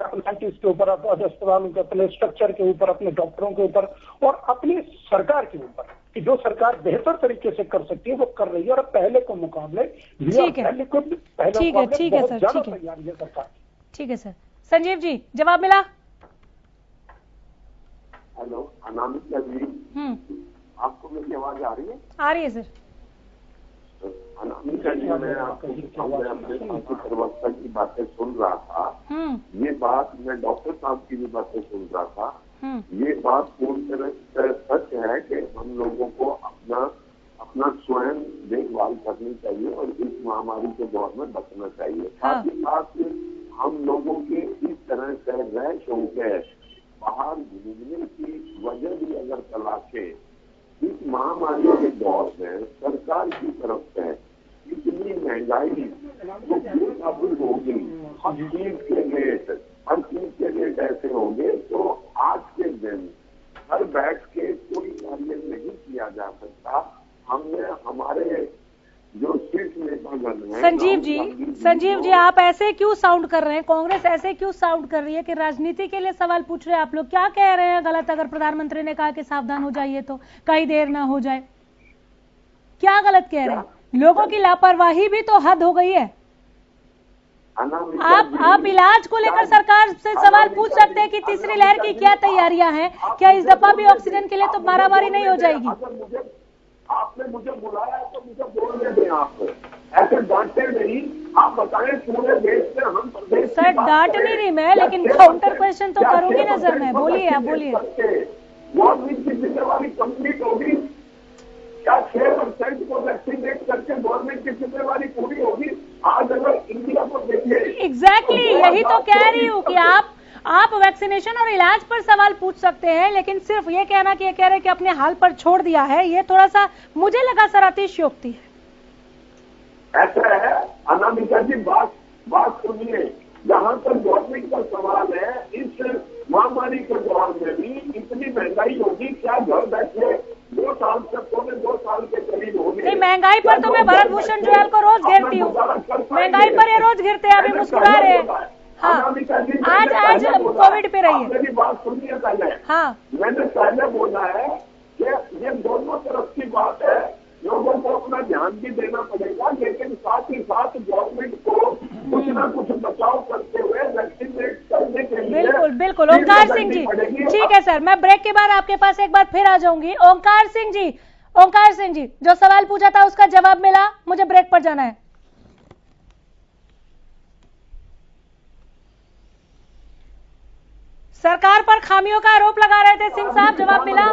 साइंटिस्ट के ऊपर, अस्पतालों के अपने स्ट्रक्चर के ऊपर, अपने डॉक्टरों के ऊपर और अपनी सरकार के ऊपर कि जो सरकार बेहतर तरीके से कर सकती है वो कर रही है और पहले को मुकाबले ठीक है सर, ठीक है सरकार। ठीक है सर। संजीव जी, जवाब मिला? हेलो अनामिका जी, आपको मेरी आवाज आ रही है? आ रही है सर। अनामिका जी, मैं आपको अपने साथी प्रवक्ता की बातें सुन रहा था, ये बात मैं डॉक्टर साहब की भी बातें सुन रहा था। ये बात पूर्ण तरह सच है कि हम लोगों को अपना स्वयं देखभाल करनी चाहिए और इस महामारी के दौर में बचना चाहिए। साथ ही साथ हम लोगों के इस तरह से रह शौके बाहर घूमने की वजह भी अगर तलाशे, इस महामारी के दौर में सरकार की तरफ से इतनी महंगाई काबू होगी, हर चीज के रेट ऐसे होंगे तो आज के दिन घर बैठ के कोई कार्य नहीं किया जा सकता। हमने हमारे जो शीर्ष नेतागण हैं, संजीव जी आप ऐसे क्यों साउंड कर रहे हैं? कांग्रेस ऐसे क्यों साउंड कर रही है कि राजनीति के लिए सवाल पूछ रहे हैं? आप लोग क्या कह रहे हैं गलत? अगर प्रधानमंत्री ने कहा कि सावधान हो जाइए तो कहीं देर ना हो जाए, क्या गलत कह रहे हैं? लोगों की लापरवाही भी तो हद हो गई है। आप इलाज को लेकर सरकार से सवाल पूछ सकते हैं कि तीसरी लहर की क्या तैयारियां हैं, क्या इस दफा भी ऑक्सीजन के लिए तो मारामारी नहीं हो जाएगी? आपने मुझे बुलाया तो मुझे बोलने दें, आप ऐसे डांटे नहीं, आप बताएं पूरे देश में हम प्रदेश। सर डांट नहीं रही मैं, लेकिन काउंटर क्वेश्चन तो करूंगी ना सर मैं। बोलिए, आप बोलिए। गवर्नमेंट की जिम्मेवारी कंप्लीट होगी। क्या 6% को वैक्सीनेट करके गवर्नमेंट की जिम्मेवारी पूरी होगी? आज अगर इंडिया को देखिए, एग्जैक्टली यही तो कह रही हूँ कि आप वैक्सीनेशन और इलाज पर सवाल पूछ सकते हैं, लेकिन सिर्फ ये कहना कि ये कह रहे हैं कि अपने हाल पर छोड़ दिया है, ये थोड़ा सा मुझे लगा सर अतिशयोक्ति है। ऐसा है अनामिका जी, बात सुनिए। जहां तक गवर्नमेंट का सवाल है, इस महामारी के दौर में भी इतनी महंगाई होगी, क्या घर बैठे 2 साल से 2 साल के करीब होगी? नहीं, महंगाई पर तो मैं भरत भूषण जुयाल को रोज घेरती हूँ, महंगाई पर ये रोज घेरते हैं, अभी मुस्कुरा रहे हैं। हाँ, आज कोविड पे रही है। मेरी बात सुनिए पहले। हाँ, मैंने पहले बोला है कि ये दोनों तरफ की बात है, लोगों को अपना ध्यान भी देना पड़ेगा, लेकिन साथ ही साथ गवर्नमेंट को कुछ ना कुछ बचाव करते हुए वैक्सीनेट करने के लिए। बिल्कुल बिल्कुल। ओंकार सिंह जी, ठीक है सर, मैं ब्रेक के बाद आपके पास एक बार फिर आ जाऊंगी। ओंकार सिंह जी, जो सवाल पूछा था उसका जवाब मिला, मुझे ब्रेक पर जाना है। सरकार पर खामियों का आरोप लगा रहे थे सिंह साहब, जवाब मिला?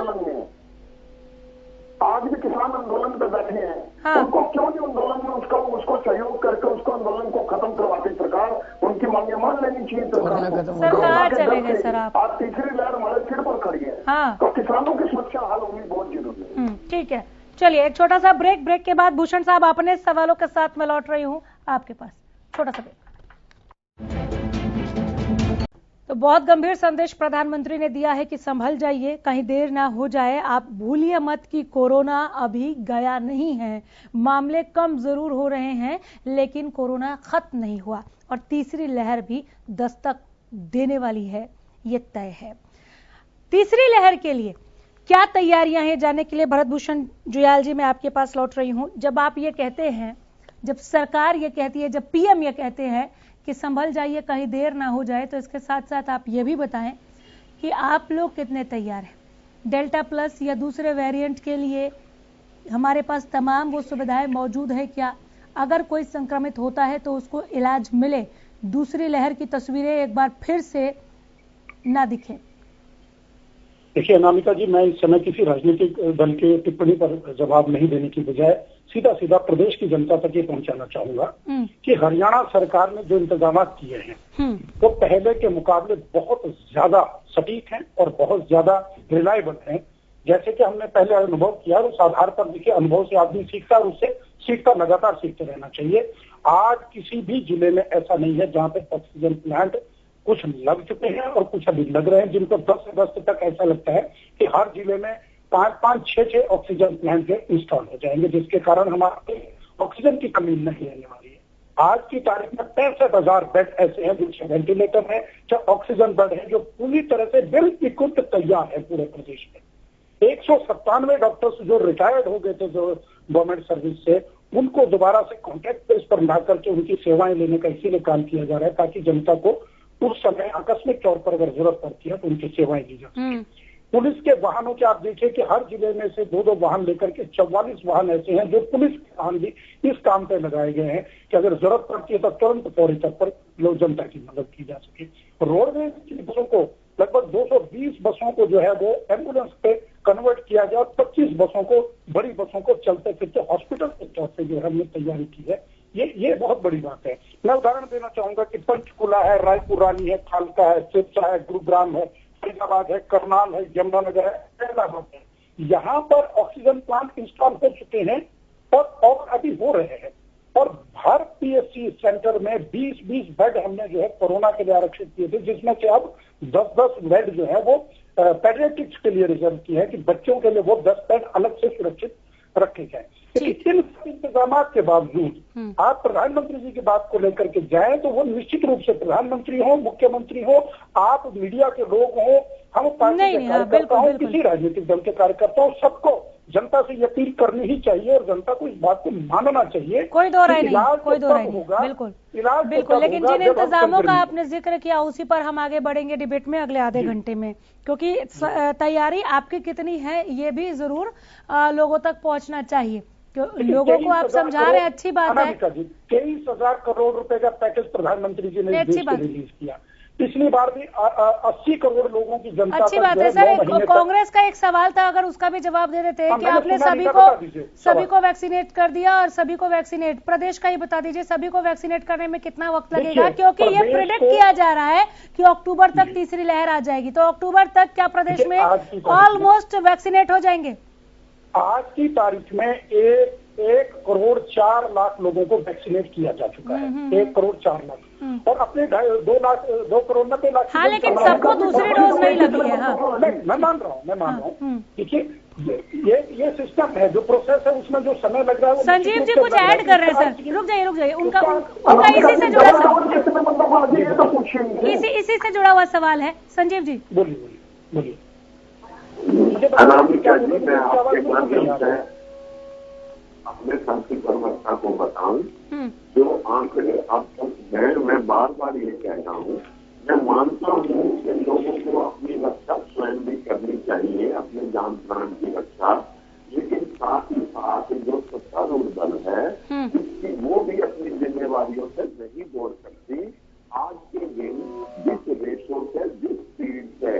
आज भी किसान आंदोलन पे बैठे हैं। हाँ। उनको क्यों नहीं आंदोलन में उसको सहयोग करके उसको आंदोलन को खत्म करवाती सरकार? उनकी मांगे मान लेनी चाहिए सरकार चले गए सर आप। आज तीसरी लहर हमारे सिर पर खड़ी है। हाँ। तो किसानों की समस्या हल होनी बहुत जरूरी है। ठीक है, चलिए एक छोटा सा ब्रेक के बाद भूषण साहब अपने सवालों के साथ मैं लौट रही हूँ आपके पास। छोटा सा ब्रेक। तो बहुत गंभीर संदेश प्रधानमंत्री ने दिया है कि संभल जाइए, कहीं देर ना हो जाए। आप भूलिए मत कि कोरोना अभी गया नहीं है, मामले कम जरूर हो रहे हैं, लेकिन कोरोना खत्म नहीं हुआ और तीसरी लहर भी दस्तक देने वाली है, ये तय है। तीसरी लहर के लिए क्या तैयारियां हैं, जानने के लिए भरत भूषण जुयाल जी मैं आपके पास लौट रही हूं। जब आप ये कहते हैं, जब सरकार ये कहती है, जब पीएम ये कहते हैं कि संभल जाइए, कहीं देर ना हो जाए, तो इसके साथ साथ आप ये भी बताएं कि आप लोग कितने तैयार हैं? डेल्टा प्लस या दूसरे वेरिएंट के लिए हमारे पास तमाम वो सुविधाएं मौजूद है क्या? अगर कोई संक्रमित होता है तो उसको इलाज मिले, दूसरी लहर की तस्वीरें एक बार फिर से ना दिखें। देखिए अनामिका जी, मैं इस समय किसी राजनीतिक दल के टिप्पणी पर जवाब नहीं देने की बजाय सीधा प्रदेश की जनता तक ये पहुंचाना चाहूंगा कि हरियाणा सरकार ने जो इंतजाम किए हैं वो पहले के मुकाबले बहुत ज्यादा सटीक हैं और बहुत ज्यादा रिलायबल हैं। जैसे कि हमने पहले अनुभव किया, उस आधार पर देखिए अनुभव से आदमी सीखता है और उससे सीखता लगातार सीखते रहना चाहिए। आज किसी भी जिले में ऐसा नहीं है जहां पे ऑक्सीजन प्लांट कुछ लग चुके हैं और कुछ अभी लग रहे हैं, जिनको 10 अगस्त तक ऐसा लगता है कि हर जिले में 5-5, 6-6 ऑक्सीजन प्लांट इंस्टॉल हो जाएंगे, जिसके कारण हमारे ऑक्सीजन की कमी नहीं रहने वाली है। आज की तारीख में 65,000 बेड ऐसे हैं जिनसे वेंटिलेटर है, चाहे ऑक्सीजन बेड है, जो पूरी तरह से बिल्कुल इक्विप्ड तैयार है पूरे प्रदेश में। 197 डॉक्टर्स जो रिटायर्ड हो गए थे जो गवर्नमेंट सर्विस से, उनको दोबारा से कॉन्ट्रैक्ट बेस पर ला करके उनकी सेवाएं लेने का इसीलिए काम किया जा रहा है ताकि जनता को उस समय आकस्मिक तौर पर अगर जरूरत पड़ती है तो उनकी सेवाएं दी जा सके। पुलिस के वाहनों के आप देखिए कि हर जिले में से 2-2 वाहन लेकर के 44 वाहन ऐसे हैं जो पुलिस के वाहन भी इस काम पे लगाए गए हैं कि अगर जरूरत पड़ती है तो तुरंत फौरी तौर पर लोग जनता की मदद की जा सके। रोडवेज की बसों को लगभग 220 बसों को जो है वो एम्बुलेंस पे कन्वर्ट किया गया और 25 बसों को, बड़ी बसों को चलते फिरते हॉस्पिटल के तौर से जो है हमने तैयारी की है। ये बहुत बड़ी बात है। मैं उदाहरण देना चाहूंगा कि पंचकुला है, रायपुर रानी है, खालका है, सिरसा है, गुरुग्राम है, फरीदाबाद है, करनाल है, यमुनानगर है, फैजाबाद है, यहाँ पर ऑक्सीजन प्लांट इंस्टॉल हो चुके हैं और अभी हो रहे हैं। और हर पीएससी सेंटर में 20-20 बेड हमने जो है कोरोना के लिए आरक्षित किए थे, जिसमें से अब 10-10 बेड जो है वो पेडियाट्रिक्स के लिए रिजर्व किए हैं कि बच्चों के लिए वो 10 बेड अलग से सुरक्षित रखे जाए। इन इंतजाम के बावजूद आप प्रधानमंत्री जी की बात को लेकर के जाएं तो वो निश्चित रूप से प्रधानमंत्री हो, मुख्यमंत्री हो, आप मीडिया के लोग हो, हम पार्टी के कार्यकर्ता हो, किसी राजनीतिक दल के कार्यकर्ता हो, सबको जनता से अपील करनी ही चाहिए और जनता को इस बात को मानना चाहिए। कोई दो राय नहीं, कोई दो राय नहीं, बिल्कुल बिल्कुल। लेकिन जिन इंतजामों का आपने जिक्र किया उसी पर हम आगे बढ़ेंगे डिबेट में अगले आधे घंटे में, क्योंकि तैयारी आपकी कितनी है ये भी जरूर लोगों तक पहुंचना चाहिए। लोगों को आप समझा रहे हैं, अच्छी बात है। 23,000 करोड़ रुपए का पैकेज प्रधानमंत्री जी ने देश को रिलीज किया। पिछली बार भी 80 करोड़ लोगों की जनता अच्छी बात है सर। कांग्रेस का एक सवाल था, अगर उसका भी जवाब दे देते हैं कि आपने सभी को वैक्सीनेट कर दिया और सभी को वैक्सीनेट, प्रदेश का ही बता दीजिए सभी को वैक्सीनेट करने में कितना वक्त लगेगा, क्योंकि ये प्रेडिक्ट किया जा रहा है कि अक्टूबर तक तीसरी लहर आ जाएगी। तो अक्टूबर तक क्या प्रदेश में ऑलमोस्ट वैक्सीनेट हो जाएंगे? आज की तारीख में 1 करोड़ 4 लाख लोगों को वैक्सीनेट किया जा चुका है। 1 करोड़ 4 लाख और अपने 2 करोड़ 90 लाख। हाँ, लेकिन सबको दूसरी डोज नहीं लगी है। हाँ, मैं मान रहा हूँ। देखिए ये सिस्टम है, जो प्रोसेस है उसमें जो समय लग रहा है। संजीव जी कुछ ऐड कर रहे हैं सर, रुक जाइए। उनका इसी से जुड़ा इसी से जुड़ा हुआ सवाल है। संजीव जी बोलिए। अपने साथी प्रवक्ता को बताऊं, जो आंकड़े अब तक मैं बार बार ये कह रहा हूँ, मैं मानता हूँ कि लोगों को अपनी रक्षा स्वयं भी करनी चाहिए, अपने जान प्राण की रक्षा, लेकिन साथ ही साथ जो सत्तारूढ़ दल है उसकी वो भी अपनी जिम्मेवारियों से नहीं बोल सकती। आज के दिन जिस रेशो से, जिस स्पीड से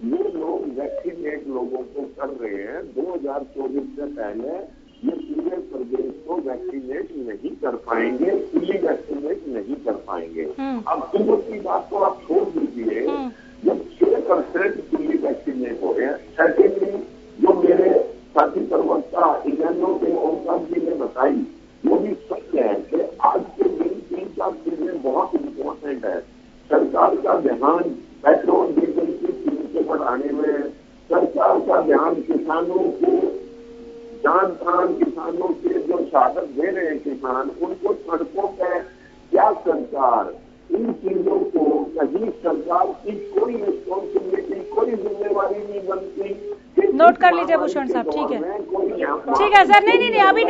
ये लोग वैक्सीनेट लोगों को कर रहे हैं, 2024 से पहले ये पूरे प्रदेश को वैक्सीनेट नहीं कर पाएंगे, फुली वैक्सीनेट नहीं कर पाएंगे। अब सुबह की बात तो आप छोड़ दीजिए, जब 6% फुली वैक्सीनेट हो रहे हैं। सेकेंडली, जो मेरे साथी प्रवक्ता इग्नैनो के ओंकार जी ने बताई, वो भी सत्य है कि आज के दिन 3-4 चीजें बहुत इम्पोर्टेंट है। सरकार का ध्यान पेट्रोल डीजल की कीमतें बढ़ाने में, सरकार का ध्यान किसानों को जान प्राण, किसानों के जो शहादत दे रहे हैं किसान, उनको सड़कों पर क्या सरकार इन चीजों को, कहीं सरकार की कोई रिस्पॉन्सिबिलिटी, कोई जिम्मेवारी नहीं बनती। नोट कर लीजिए भूषण साहब, ठीक है सर। नहीं, अभी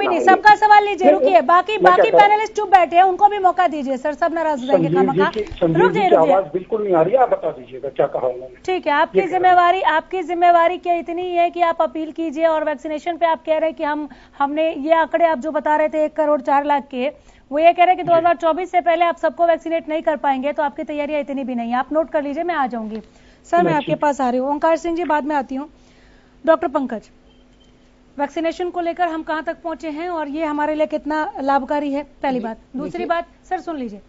नहीं, सबका सवाल लीजिए, रुकिए। बाकी पैनलिस्ट चुप बैठे हैं, उनको भी मौका दीजिए सर, सब नाराज हो जाएंगे खामखा। रुक जाइए, आवाज बिल्कुल नहीं आ रही है, आप बता दीजिएगा क्या कहा उन्होंने। ठीक है, आपकी जिम्मेवारी क्या इतनी है कि आप अपील कीजिए, और वैक्सीनेशन पे आप कह रहे हैं कि हमने ये आंकड़े आप जो बता रहे थे 1 करोड़ 4 लाख के, वो ये कह रहे हैं कि 2024 से पहले आप सबको वैक्सीनेट नहीं कर पाएंगे, तो आपकी तैयारियां इतनी भी नहीं है। आप नोट कर लीजिए, मैं आ जाऊंगी सर। मैं आपके पास आ रही हूँ। ओंकार सिंह जी बाद में आती हूँ। डॉक्टर पंकज, वैक्सीनेशन को लेकर हम कहां तक पहुंचे हैं और ये हमारे लिए कितना लाभकारी है, पहली बात। दूसरी बात सर सुन लीजिए,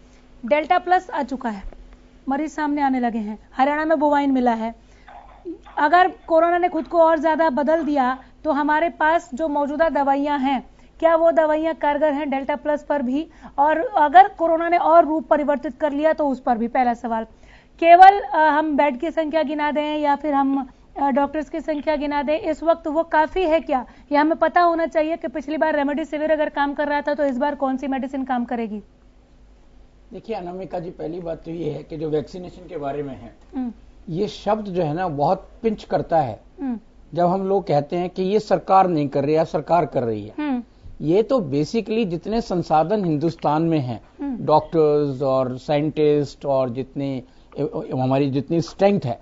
डेल्टा प्लस आ चुका है, मरीज सामने आने लगे हैं, हरियाणा में बोवाइन मिला है। अगर कोरोना ने खुद को और ज्यादा बदल दिया तो हमारे पास जो मौजूदा दवाइयां हैं, क्या वो दवाइयां कारगर हैं डेल्टा प्लस पर भी? और अगर कोरोना ने और रूप परिवर्तित कर लिया तो उस पर भी? पहला सवाल, केवल हम बेड की संख्या गिना दें या फिर हम डॉक्टर्स की संख्या गिना दें, इस वक्त वो काफी है क्या? या हमें पता होना चाहिए कि पिछली बार रेमडेसिविर अगर काम कर रहा था तो इस बार कौन सी मेडिसिन काम करेगी? देखिए अनामिका जी, पहली बात तो ये है कि जो वैक्सीनेशन के बारे में है, ये शब्द जो है ना बहुत पिंच करता है जब हम लोग कहते हैं कि ये सरकार नहीं कर रही है, सरकार कर रही है। ये तो बेसिकली जितने संसाधन हिंदुस्तान में हैं, डॉक्टर्स और साइंटिस्ट और हमारी जितनी स्ट्रेंथ है,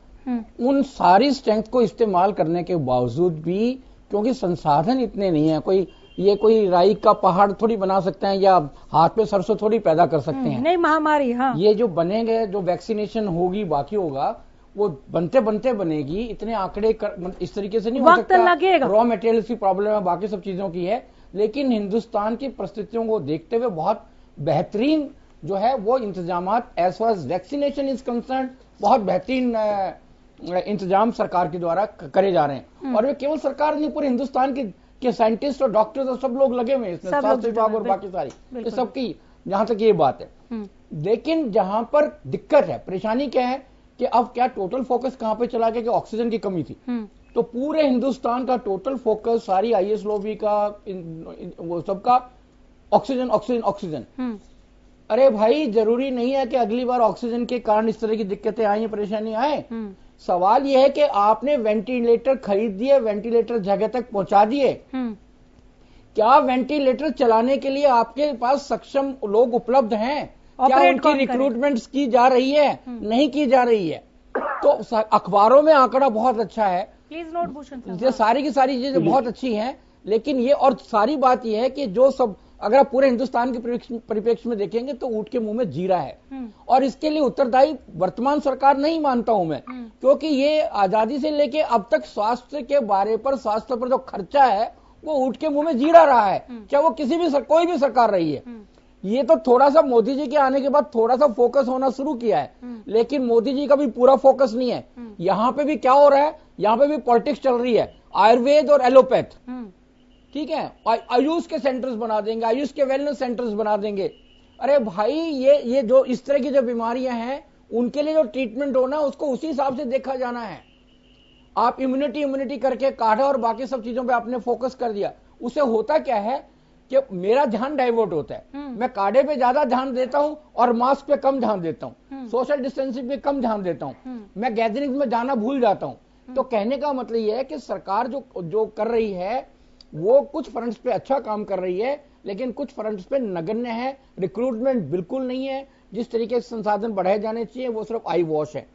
उन सारी स्ट्रेंथ को इस्तेमाल करने के बावजूद भी, क्योंकि संसाधन इतने नहीं है, कोई राई का पहाड़ थोड़ी बना सकते हैं या हाथ में सरसों थोड़ी पैदा कर सकते हैं। नहीं, महामारी। हाँ, ये जो बनेंगे, जो वैक्सीनेशन होगी बाकी होगा, वो बनते बनेगी। इतने आंकड़े इस तरीके से नहीं हो सकता। रॉ मटेरियल्स की प्रॉब्लम है, बाकी सब चीजों की है, लेकिन हिंदुस्तान की परिस्थितियों को देखते हुए बहुत बेहतरीन जो है वो इंतजाम as far as vaccination is concern, बहुत बेहतरीन इंतजाम सरकार के द्वारा करे जा रहे हैं। और वे केवल सरकार नहीं, पूरे हिंदुस्तान के साइंटिस्ट और डॉक्टर्स और सब लोग लगे हुए हैं इसमें, स्वास्थ्य विभाग और बाकी सारी सबकी, जहां तक ये बात है। लेकिन जहां पर दिक्कत है, परेशानी क्या है कि अब क्या टोटल फोकस कहां पे चला गया कि ऑक्सीजन की कमी थी, तो पूरे हिंदुस्तान का टोटल फोकस, सारी आईएस लॉबी का, वो सबका ऑक्सीजन। अरे भाई, जरूरी नहीं है कि अगली बार ऑक्सीजन के कारण इस तरह की दिक्कतें आए, परेशानी आए। सवाल यह है कि आपने वेंटिलेटर खरीद दिए, वेंटिलेटर जगह तक पहुंचा दिए, क्या वेंटिलेटर चलाने के लिए आपके पास सक्षम लोग उपलब्ध हैं? क्या उनकी रिक्रूटमेंट की जा रही है? नहीं की जा रही है। तो अखबारों में आंकड़ा बहुत अच्छा है, प्लीज नोट भूषण, ये सारी की सारी चीजें बहुत अच्छी हैं, लेकिन ये और सारी बात यह है कि जो सब अगर आप पूरे हिंदुस्तान के परिप्रेक्ष्य में देखेंगे तो ऊंट के मुंह में जीरा है। और इसके लिए उत्तरदायी वर्तमान सरकार नहीं मानता हूं मैं, क्योंकि ये आजादी से लेके अब तक स्वास्थ्य के बारे पर, स्वास्थ्य पर जो खर्चा है वो ऊंट के मुंह में जीरा रहा है, चाहे वो कोई भी सरकार रही है। ये तो थोड़ा सा मोदी जी के आने के बाद थोड़ा सा फोकस होना शुरू किया है, लेकिन मोदी जी का भी पूरा फोकस नहीं है। यहां पे भी क्या हो रहा है, यहां पे भी पॉलिटिक्स चल रही है, आयुर्वेद और एलोपैथ, ठीक है, आयुष के सेंटर्स बना देंगे, आयुष के वेलनेस सेंटर्स बना देंगे। अरे भाई ये जो इस तरह की जो बीमारियां हैं उनके लिए जो ट्रीटमेंट होना है उसको उसी हिसाब से देखा जाना है। आप इम्यूनिटी करके काढ़ा और बाकी सब चीजों पे आपने फोकस कर दिया, उसे होता क्या है कि मेरा ध्यान डाइवर्ट होता है। मैं काढ़े पे ज्यादा ध्यान देता हूं और मास्क पे कम ध्यान देता हूं, सोशल डिस्टेंसिंग पे कम ध्यान देता हूं, मैं गैदरिंग में जाना भूल जाता हूं। तो कहने का मतलब यह है कि सरकार जो कर रही है वो कुछ फ्रंट्स पे अच्छा काम कर रही है, लेकिन कुछ फ्रंट्स पे नगण्य है। रिक्रूटमेंट बिल्कुल नहीं है, जिस तरीके से संसाधन बढ़ाए जाने चाहिए वो सिर्फ आई वॉश है।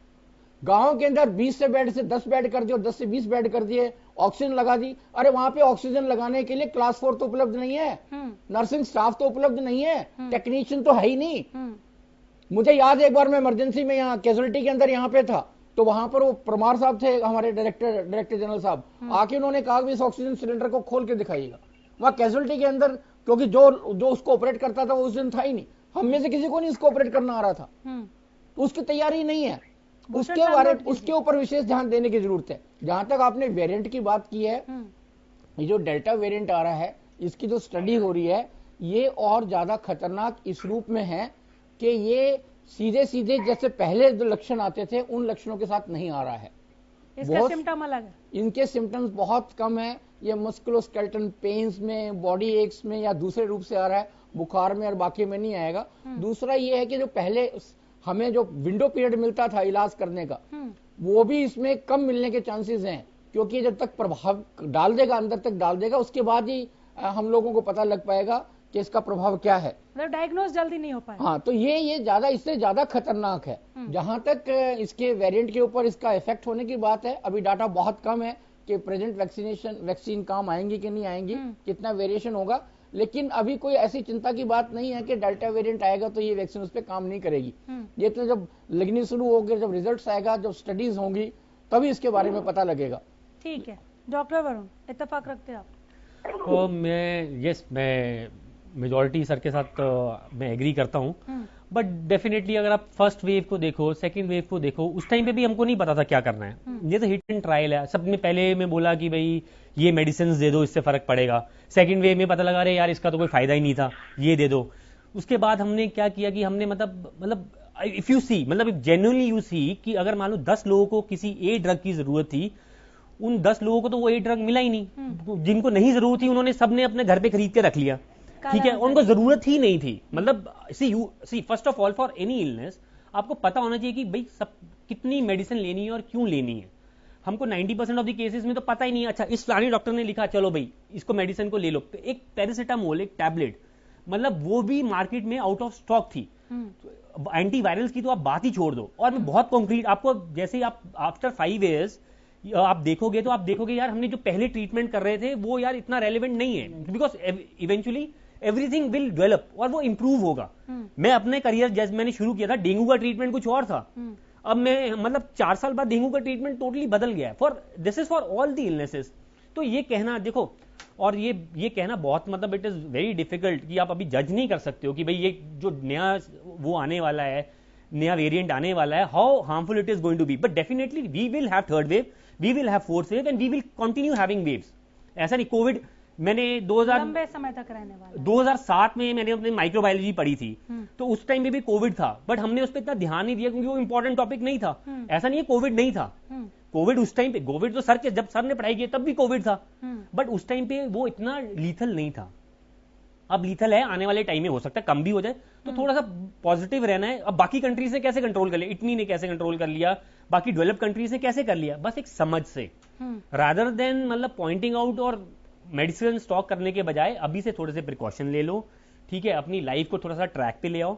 गांव के अंदर 20 से बेड से 10 बेड कर दिए और 10 से 20 बेड कर दिए, ऑक्सीजन लगा दी। अरे वहां पे ऑक्सीजन लगाने के लिए क्लास 4 तो उपलब्ध नहीं है, नर्सिंग स्टाफ तो उपलब्ध नहीं है, टेक्नीशियन तो है ही नहीं। मुझे याद है एक बार मैं इमरजेंसी में यहाँ कैजुअलिटी के अंदर यहाँ पे था, तो वहां पर वो परमार साहब थे हमारे डायरेक्टर जनरल साहब, आके उन्होंने कहा कि इस ऑक्सीजन सिलेंडर को खोल के दिखाइएगा। वहां कैजुअलिटी के अंदर, क्योंकि जो उसको ऑपरेट करता था वो उस दिन था ही नहीं, हम में से किसी को नहीं इसको ऑपरेट करना आ रहा था, तो उसकी तैयारी नहीं है। उसके ऊपर विशेष ध्यान देने की जरूरत है। जहां तक आपने वेरिएंट की बात की है, ये जो डेल्टा वेरिएंट आ रहा है इसकी जो स्टडी हो रही है ये और ज्यादा खतरनाक इस रूप में है कि ये सीधे जैसे पहले जो लक्षण आते थे उन लक्षणों के साथ नहीं आ रहा है। इसका सिम्टम अलग है, इनके सिम्टम्स बहुत कम है। ये मस्कुलोस्केलेटल पेन्स में, बॉडी एक्स में या दूसरे रूप से आ रहा है, बुखार में और बाकी में नहीं आएगा। दूसरा ये है कि जो पहले हमें जो विंडो पीरियड मिलता था इलाज करने का, वो भी इसमें कम मिलने के चांसेस हैं, क्योंकि जब तक प्रभाव डाल देगा, अंदर तक डाल देगा, उसके बाद ही हम लोगों को पता लग पाएगा कि इसका प्रभाव क्या है। मतलब डायग्नोज जल्दी नहीं हो पाएगा। हाँ, तो ये ज्यादा, इससे ज्यादा खतरनाक है। जहां तक इसके वेरिएंट के ऊपर इसका इफेक्ट होने की बात है, अभी डाटा बहुत कम है कि प्रेजेंट वैक्सीन काम आएंगी कि नहीं आएंगी, कितना वेरिएशन होगा, लेकिन अभी कोई ऐसी चिंता की बात नहीं है कि डेल्टा वेरिएंट आएगा तो ये वैक्सीन उस पर काम नहीं करेगी। ये तो जब लगनी शुरू होगी, जब रिजल्ट्स आएगा, जब स्टडीज होंगी, तभी इसके बारे में पता लगेगा। ठीक है डॉक्टर वरुण, इत्तेफाक रखते हैं आप? तो मैं मेजॉरिटी सर के साथ मैं एग्री करता हूं, बट डेफिनेटली अगर आप फर्स्ट वेव को देखो, सेकंड वेव को देखो, उस टाइम पे भी हमको नहीं पता था क्या करना है। ये तो हिट एंड ट्रायल है। सब में पहले मैं बोला कि भाई ये मेडिसिन दे दो, इससे फर्क पड़ेगा। सेकंड वेव में पता लगा रहे यार इसका तो कोई फायदा ही नहीं था, ये दे दो। उसके बाद हमने क्या किया कि हमने मतलब इफ यू सी, मतलब इफ जेन्युइनली यू सी कि अगर मान लो 10 लोगों को किसी ए ड्रग की जरूरत थी, उन 10 लोगों को तो वो ए ड्रग मिला ही नहीं। जिनको नहीं जरूरत थी उन्होंने सबने अपने घर पे खरीद के रख लिया, ठीक है, उनको जरूरत ही नहीं थी। मतलब see first of all for any illness आपको पता होना चाहिए कि भाई सब कितनी मेडिसिन लेनी है और क्यों लेनी है। हमको 90% ऑफ द केसेस में तो पता ही नहीं है। अच्छा, इस फलानी डॉक्टर ने लिखा, चलो भाई इसको मेडिसिन को ले लो। एक पैरासिटामोल, एक टैबलेट, मतलब वो भी मार्केट में आउट ऑफ स्टॉक थी। एंटीवायरल्स की तो आप बात ही छोड़ दो। और मैं बहुत कॉन्क्रीट आपको, जैसे ही आप आफ्टर 5 years आप देखोगे तो आप देखोगे यार हमने जो पहले ट्रीटमेंट कर रहे थे वो यार इतना रेलेवेंट नहीं है, because eventually everything will develop और वो इंप्रूव होगा। मैं अपने करियर जैसे मैंने शुरू किया था, डेंगू का ट्रीटमेंट कुछ और था, अब मैं मतलब 4 साल बाद डेंगू का ट्रीटमेंट टोटली बदल गया है। For this is for all the illnesses. तो ये कहना देखो, और ये कहना बहुत मतलब इट इज वेरी डिफिकल्ट कि आप अभी जज नहीं कर सकते हो कि भाई ये जो नया वो आने वाला है, नया वेरिएंट आने वाला है, how harmful it is going to be. But definitely we will have third wave, we will have fourth wave and we will continue having waves. ऐसा नहीं, कोविड मैंने लंबे समय तक रहने वाला 2007 में मैंने अपनी माइक्रोबायोलॉजी पढ़ी थी, तो उस टाइम पे भी कोविड था, बट हमने उस पर इतना ध्यान नहीं दिया क्योंकि वो इंपॉर्टेंट टॉपिक नहीं था। ऐसा नहीं है कोविड नहीं था, कोविड उस टाइम पे, कोविड तो जब सर ने पढ़ाई की तब भी कोविड था, बट उस टाइम पे वो इतना लीथल नहीं था। अब लीथल है, आने वाले टाइम में हो सकता है कम भी हो जाए, तो थोड़ा सा पॉजिटिव रहना है। अब बाकी कंट्रीज ने कैसे कंट्रोल कर लिया, इटली ने कैसे कंट्रोल कर लिया, बाकी डेवलप कंट्रीज ने कैसे कर लिया, बस एक समझ से, रादर देन मतलब पॉइंटिंग आउट और मेडिसिन स्टॉक करने के बजाय अभी से थोड़े से प्रिकॉशन ले लो, ठीक है, अपनी लाइफ को थोड़ा सा ट्रैक पे ले आओ,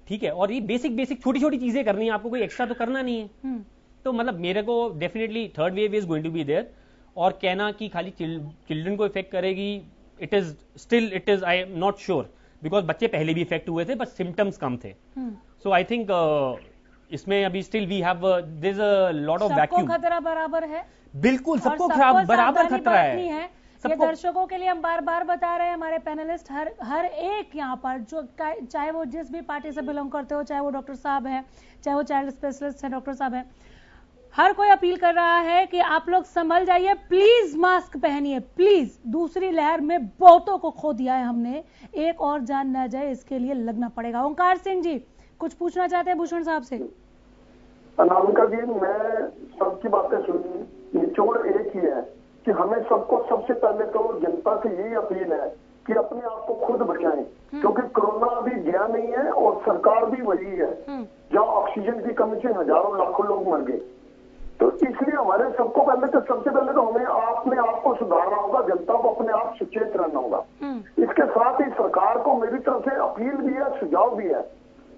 ठीक है, और ये बेसिक छोटी छोटी चीजें करनी है, आपको कोई एक्स्ट्रा तो करना नहीं है। तो मतलब मेरे को definitely third wave is going to be there, और कहना कि खाली चिल्ड्रन को इफेक्ट करेगी, it is still it is I am not sure because बच्चे पहले भी इफेक्ट हुए थे बट सिम्टम्स कम थे. सो आई थिंक इसमें अभी still we have there is a lot of vacuum. सबको खतरा बराबर है, बिल्कुल सबको सबको बराबर खतरा बरतनी है. ये दर्शकों के लिए हम बार बार बता रहे हैं, हमारे पैनलिस्ट हर एक यहाँ पर जो चाहे वो जिस भी पार्टी से बिलोंग करते हो, चाहे वो डॉक्टर साहब है, चाहे वो चाइल्ड स्पेशलिस्ट है डॉक्टर साहब है, हर कोई अपील कर रहा है कि आप लोग संभल जाइए, प्लीज मास्क पहनिए, प्लीज. दूसरी लहर में बहुतों को खो दिया है हमने, एक और जान ना जाए इसके लिए लगना पड़ेगा. ओंकार सिंह जी कुछ पूछना चाहते हैं भूषण साहब से? अनामिका जी, मैं सबकी बातें सुनी, निचोड़ एक ही है कि हमें सबको सबसे पहले तो जनता से यही अपील है कि अपने आप को खुद बचाएं, क्योंकि कोरोना अभी गया नहीं है और सरकार भी वही है. जहाँ ऑक्सीजन की कमी से हजारों लाखों लोग मर गए, तो इसलिए हमारे सबको सबसे पहले तो हमें अपने आप को सुधारना होगा, जनता को अपने आप सचेत रहना होगा. इसके साथ ही सरकार को मेरी तरफ से अपील भी है, सुझाव भी है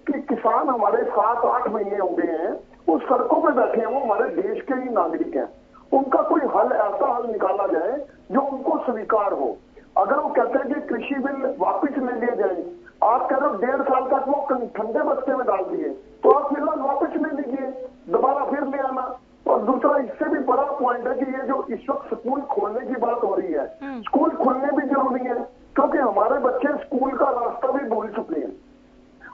कि किसान हमारे 7-8 महीने हो गए हैं, वो सड़कों पर बैठे हैं, वो हमारे देश के ही नागरिक हैं. उनका कोई हल, ऐसा हल निकाला जाए जो उनको स्वीकार हो. अगर वो कहते हैं कि कृषि बिल वापस ले लिए जाए, आप कह रहे हो 1.5 साल तक वो ठंडे बस्ते में डाल दिए, तो आप फिलहाल वापस ले लीजिए, दोबारा फिर ले आना. और दूसरा इससे भी बड़ा पॉइंट है कि ये जो इस वक्त स्कूल खोलने की बात हो रही है, स्कूल खुलने भी जरूरी है, क्योंकि हमारे बच्चे स्कूल का रास्ता भी भूल चुके हैं.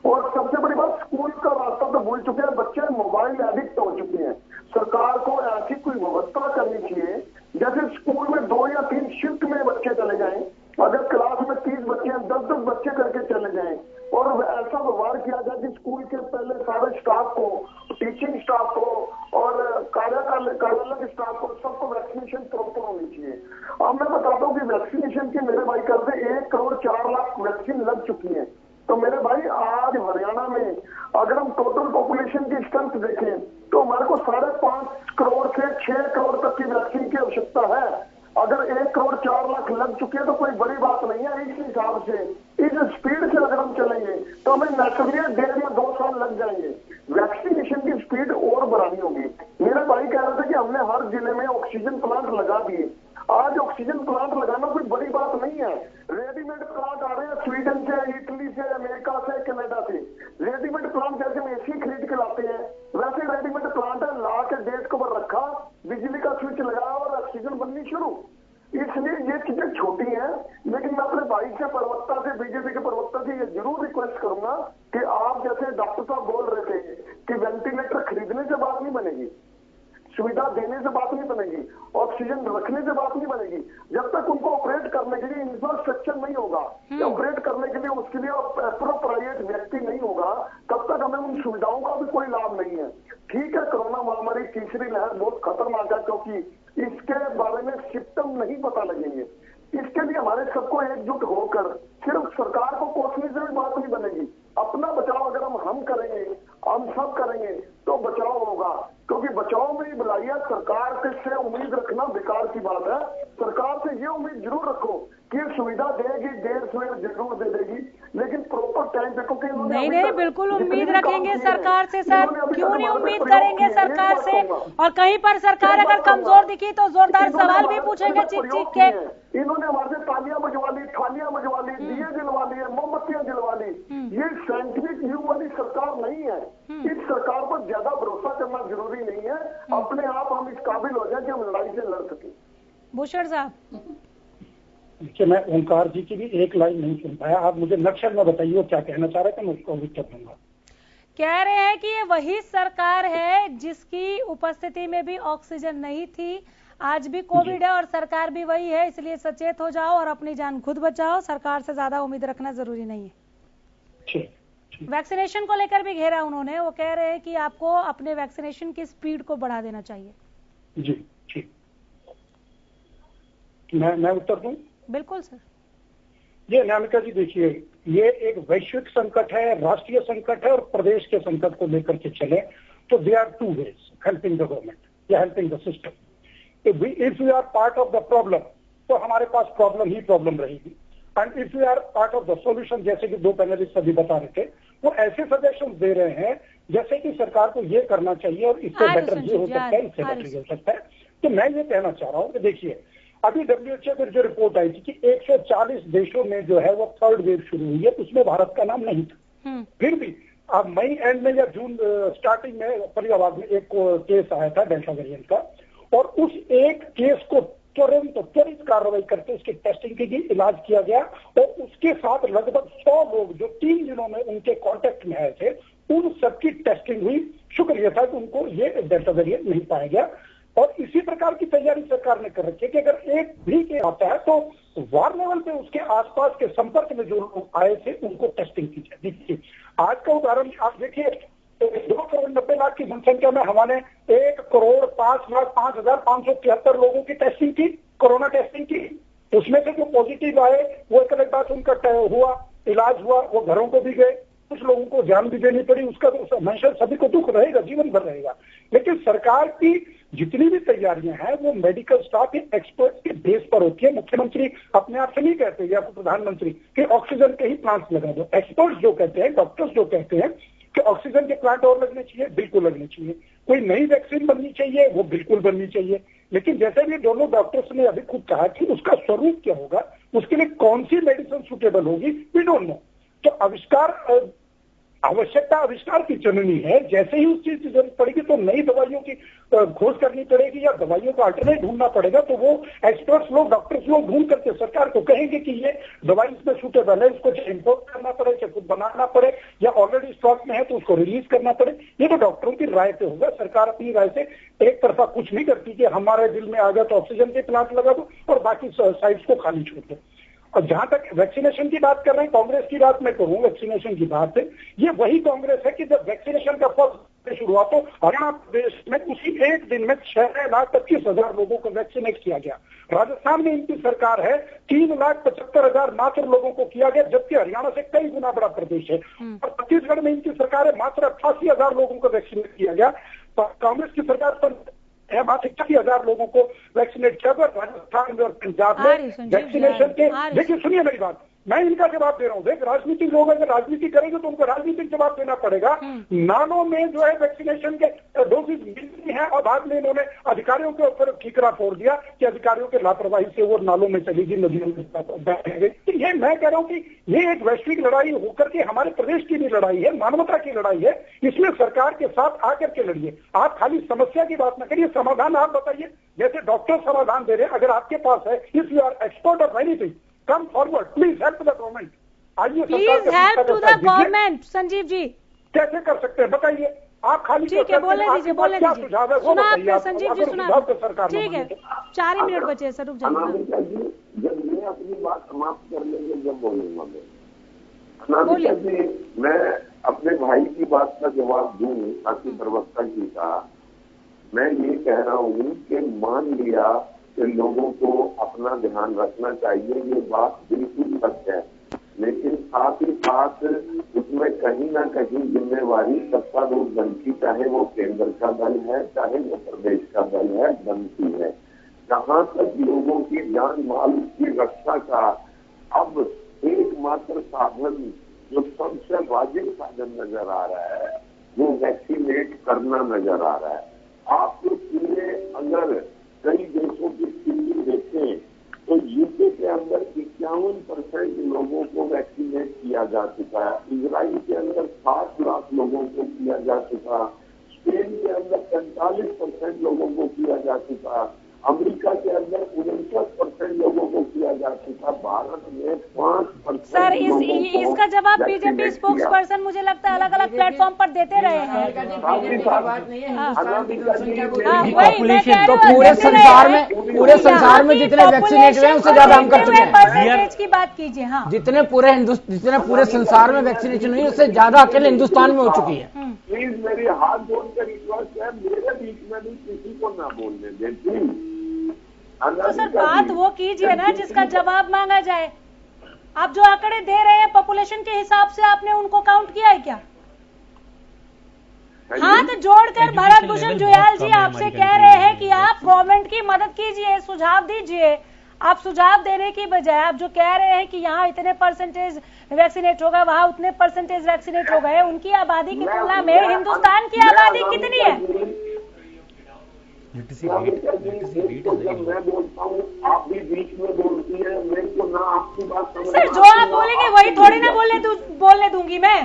और सबसे बड़ी बात, स्कूल का रास्ता तो भूल चुके हैं, बच्चे मोबाइल एडिक्ट हो चुके हैं. सरकार को ऐसी कोई व्यवस्था करनी चाहिए जैसे स्कूल में 2 या 3 शिफ्ट में बच्चे चले जाएं. अगर क्लास में 30 बच्चे हैं, 10-10 बच्चे करके चले जाएं और ऐसा व्यवहार किया जाए कि स्कूल के पहले सारे स्टाफ को, टीचिंग स्टाफ को और कार्यालय के स्टाफ को, सबको वैक्सीनेशन प्रॉपर होनी चाहिए. अब मैं बताता हूँ कि वैक्सीनेशन की मेरे भाई कहते 1 करोड़ 4 लाख वैक्सीन लग चुकी है. तो मेरे भाई आज हरियाणा में अगर हम टोटल पॉपुलेशन की स्ट्रेंथ देखें तो हमारे को 5.5 करोड़ से 6 करोड़ तक की वैक्सीन की आवश्यकता है. अगर 1 करोड़ 4 लाख लग चुके हैं तो कोई बड़ी बात नहीं है. इस हिसाब से, इस स्पीड से अगर हम चलेंगे तो हमें नेचुरली 1.5 या 2 साल लग जाएंगे. वैक्सीनेशन की स्पीड और बढ़ानी होगी. मेरे भाई कह रहे थे कि हमने हर जिले में ऑक्सीजन प्लांट लगा दिए. आज ऑक्सीजन प्लांट लगाना कोई बड़ी बात नहीं है. रेडीमेड प्लांट आ रहे हैं स्वीडन से, इटली से, अमेरिका से, कनाडा से. रेडीमेड प्लांट जैसे हम एसी खरीद के लाते हैं, वैसे रेडीमेड प्लांट है, ला के डेट कवर रखा, बिजली का स्विच लगाया और ऑक्सीजन बननी शुरू. इसलिए ये चीजें छोटी हैं, लेकिन मैं अपने भाई से, प्रवक्ता से, बीजेपी के प्रवक्ता से ये जरूर रिक्वेस्ट करूंगा कि आप जैसे डॉक्टर साहब बोल रहे थे कि वेंटिलेटर खरीदने से बात नहीं बनेगी, सुविधा देने से बात नहीं बनेगी, ऑक्सीजन रखने से बात नहीं बनेगी, जब तक उनको ऑपरेट करने के लिए इंफ्रास्ट्रक्चर नहीं होगा, ऑपरेट करने के लिए उसके लिए अप्रोप्रिएट व्यक्ति नहीं होगा, तब तक हमें उन सुविधाओं का भी कोई लाभ नहीं है. ठीक है, कोरोना महामारी तीसरी लहर बहुत खतरनाक है, क्योंकि इसके बारे में सिम्टम नहीं पता लगेंगे. इसके लिए हमारे सबको एकजुट होकर सिर्फ सरकार को कोसने से भी बात नहीं बनेगी. अपना बचाव अगर हम करेंगे, हम सब करेंगे तो बचाव होगा, क्योंकि बचाव में ही भलाई है. सरकार से उम्मीद रखना बेकार की बात है. सरकार से ये उम्मीद जरूर रखो कि ये सुविधा देगी, देर सवेर जरूर दे देगी, लेकिन प्रॉपर टाइम पे. क्योंकि नहीं, बिल्कुल उम्मीद रखेंगे सरकार से सर, क्यों नहीं उम्मीद करेंगे सरकार से. और कहीं पर सरकार अगर कमजोर दिखी तो जोरदार सवाल भी पूछेंगे चीख के. इन्होंने हमारे तालियां बजवा ली, थालियां बजवा ली, दिए जलवा लिए, मोमबत्तियां जलवा ली. ये साइंटिफिक व्यू वाली सरकार नहीं है. इस सरकार पर ज्यादा भरोसा करना जरूरी नहीं है. अपने आप हम इस काबिल हो जाए कि हम लड़ाई से लड़ सके. भूषण साहब, देखिए, मैं ओंकार जी की भी एक लाइन नहीं सुन पाया. आप मुझे नक्शल में बताइए वो क्या कहना चाह रहे थे, मैं उसको उत्तर दूंगा. कह रहे हैं कि ये वही सरकार है जिसकी उपस्थिति में भी ऑक्सीजन नहीं थी. आज भी कोविड है और सरकार भी वही है, इसलिए सचेत हो जाओ और अपनी जान खुद बचाओ. सरकार से ज्यादा उम्मीद रखना जरूरी नहीं है. ठीक. वैक्सीनेशन को लेकर भी घेरा उन्होंने. वो कह रहे हैं कि आपको अपने वैक्सीनेशन की स्पीड को बढ़ा देना चाहिए. जी ठीक. मैं उत्तर दूं? बिल्कुल सर. ये अनामिका जी देखिए, ये एक वैश्विक संकट है, राष्ट्रीय संकट है और प्रदेश के संकट को लेकर के चले तो they are 2 ways helping the government या helping the system. If we are part of the problem तो हमारे पास प्रॉब्लम ही प्रॉब्लम रहेगी. And if we are part of the solution, जैसे कि 2 पैनलिस्ट अभी बता रहे थे, वो ऐसे सजेशन दे रहे हैं जैसे कि सरकार को ये करना चाहिए और इससे बेटर ये हो सकता है, इससे बेटर ये हो सकता है. तो मैं ये कहना चाह रहा हूँ कि देखिए, अभी WHO की जो रिपोर्ट आई थी कि 140 देशों में जो है वो थर्ड वेव शुरू हुई है, उसमें भारत का नाम नहीं था। फिर भी अब मई एंड में या जून स्टार्टिंग में फरीदाबाद में एक केस आया था डेल्टा वेरिएंट का, और उस एक केस को त्वरित कार्रवाई करके उसकी टेस्टिंग की गई, इलाज किया गया, और उसके साथ लगभग 100 लोग जो 3 दिनों में उनके कांटेक्ट में आए थे, उन सबकी टेस्टिंग हुई। शुक्र यह था कि उनको ये डेल्टा वेरिएंट नहीं पाया गया। और इसी प्रकार की तैयारी सरकार ने कर रखी है कि अगर एक भी केस आता है तो वार्ड लेवल पे उसके आसपास के संपर्क में जो लोग आए थे उनको टेस्टिंग की जाए। देखिए आज का उदाहरण आप देखिए, 2,90,00,000 की जनसंख्या में हमने 1,05,05,573 लोगों की टेस्टिंग की, कोरोना टेस्टिंग की। उसमें से जो पॉजिटिव आए वो एक अलग बात, उनका हुआ, इलाज हुआ, वो घरों को भी गए, कुछ लोगों को जान भी देनी पड़ी, उसका तो हमेशा सभी को दुख रहेगा, जीवन भर रहेगा। लेकिन सरकार की जितनी भी तैयारियां हैं वो मेडिकल स्टाफ के एक्सपर्ट के बेस पर होती है। मुख्यमंत्री अपने आप से नहीं कहते या प्रधानमंत्री कि ऑक्सीजन के ही प्लांट लगा दो। एक्सपर्ट्स जो कहते हैं, डॉक्टर्स जो कहते हैं कि ऑक्सीजन के प्लांट और लगने चाहिए, बिल्कुल लगने चाहिए। कोई नई वैक्सीन बननी चाहिए, वो बिल्कुल बननी चाहिए। लेकिन जैसे भी दोनों डॉक्टर्स ने अभी खुद कहा कि उसका स्वरूप क्या होगा, उसके लिए कौन सी मेडिसिन सुटेबल होगी, वी डोंट नो। तो आवश्यकता आविष्कार की जननी है। जैसे ही उस चीज की जरूरत पड़ेगी तो नई दवाइयों की खोज करनी पड़ेगी या दवाइयों का अल्टरनेट ढूंढना पड़ेगा, तो वो एक्सपर्ट्स लोग, डॉक्टर्स लोग ढूंढ करके सरकार को कहेंगे कि ये दवाई इसमें सूटेबल है, इसको चाहे इम्पोर्ट करना पड़े, चाहे खुद बनाना पड़े, या ऑलरेडी स्टॉक में है तो उसको रिलीज करना पड़े। ये तो डॉक्टरों की राय पे होगा। सरकार अपनी राय से एक तरफा कुछ नहीं करती कि हमारे दिल में आ गया तो ऑक्सीजन के प्लांट लगा दो और बाकी साइट्स को खाली छोड़ दो। और जहां तक वैक्सीनेशन की बात कर रहे हैं, कांग्रेस की बात मैं करूं, वैक्सीनेशन की बात है, ये वही कांग्रेस है कि जब वैक्सीनेशन का फर्स्ट शुरू हुआ तो हरियाणा प्रदेश में उसी एक दिन में 6,25,000 लोगों को वैक्सीनेट किया गया। राजस्थान में इनकी सरकार है, 3,75,000 मात्र लोगों को किया गया, जबकि हरियाणा से कई गुना बड़ा प्रदेश है। और छत्तीसगढ़ में इनकी सरकार है, मात्र 88,000 लोगों को वैक्सीनेट किया गया। तो कांग्रेस की सरकार पर मात्र 80,000 लोगों को वैक्सीनेट किया। राजस्थान में और पंजाब में वैक्सीनेशन के, देखिए सुनिए मेरी बात, मैं इनका जवाब दे रहा हूँ। देख, राजनीतिक लोग अगर राजनीति करेंगे तो उनको राजनीतिक जवाब देना पड़ेगा। नालों में जो है वैक्सीनेशन के डोजेज मिलती हैं और बाद में इन्होंने अधिकारियों के ऊपर ठीकरा फोड़ दिया कि अधिकारियों के लापरवाही से वो नालों में चली गई, नदियों में बह गई। ये मैं कह रहा हूँ कि ये एक वैश्विक लड़ाई होकर के हमारे प्रदेश की भी लड़ाई है, मानवता की लड़ाई है। इसमें सरकार के साथ आकर के लड़िए। आप खाली समस्या की बात न करिए, समाधान आप बताइए। जैसे डॉक्टर समाधान दे रहे हैं, अगर आपके पास है, if you are expert of anything, come forward, please help the government. आइए please help to the government. Sanjeev ji कैसे कर सकते हैं बताइए आप? खाली ठीक है, बोलने दीजिए, बोलने दीजिए। सुझाव है वो सुना बताइए। आपने संजीव जी, सुना। ठीक है, 4 ही मिनट बचे, सर रुक जाइए। अनामिका जी, जब मैं अपनी बात समाप्त कर लेंगे जब बोलूंगा मैं। अनामिका जी, मैं अपने भाई की बात का जवाब दूं ताकि प्रवक्ता जी का, मैं ये कह रहा हूँ कि मान लिया कि लोगों को अपना ध्यान रखना चाहिए, ये बात बिल्कुल सच है, लेकिन साथ ही साथ उसमें कहीं ना कहीं जिम्मेवारी सत्तारूढ़ दल की, चाहे वो केंद्र का दल है चाहे वो प्रदेश का दल है, बनती है। जहां तक लोगों की जान माल की रक्षा का अब एकमात्र साधन जो सबसे वाजिब साधन नजर आ रहा है वो वैक्सीनेट करना नजर आ रहा है। आप पूरे अगर कई देशों की स्थिति देखें तो यूके के अंदर 51% लोगों को वैक्सीनेट किया जा चुका है, इजराइल के अंदर 60 लाख लोगों को किया जा चुका, स्पेन के अंदर 45% लोगों को किया जा चुका, अमेरिका के अंदर 49% लोगों को किया जा चुका, भारत में 5%। सर इसका जवाब बीजेपी स्पोक्स पर्सन मुझे लगता है अलग अलग प्लेटफॉर्म पर देते रहे हैं। तो पूरे संसार में जितने वैक्सीनेट हुए हैं उससे ज्यादा हम कर चुके हैं। परसेंटेज की बात कीजिए। हाँ, जितने पूरे संसार में वैक्सीनेशन हुई उससे ज्यादा अकेले हिंदुस्तान में हो चुकी है। प्लीज मेरी हाथ जोड़कर रिक्वेस्ट है, मेरे बीच में भी किसी को ना बोलने दें प्लीज। तो सर बात वो कीजिए ना जिसका जवाब मांगा जाए। आप जो आंकड़े दे रहे हैं पॉपुलेशन के हिसाब से, आपने उनको काउंट किया है क्या? हाथ जोड़कर भरत भूषण जुयाल जी आपसे कह रहे हैं कि आप गवर्नमेंट की मदद कीजिए, सुझाव दीजिए। आप सुझाव देने की बजाय आप जो कह रहे हैं कि यहाँ इतने परसेंटेज वैक्सीनेट होगा, वहाँ उतने परसेंटेज वैक्सीनेट हो गए, उनकी आबादी की तुलना में हिंदुस्तान की आबादी कितनी है? अनामिका जी, जब मैं बोलता हूँ आप भी बीच में बोलती है, मेरे को ना आपकी बात समझ सर जो आप बोलेंगे वही थोड़ी ना बोलने दूंगी मैं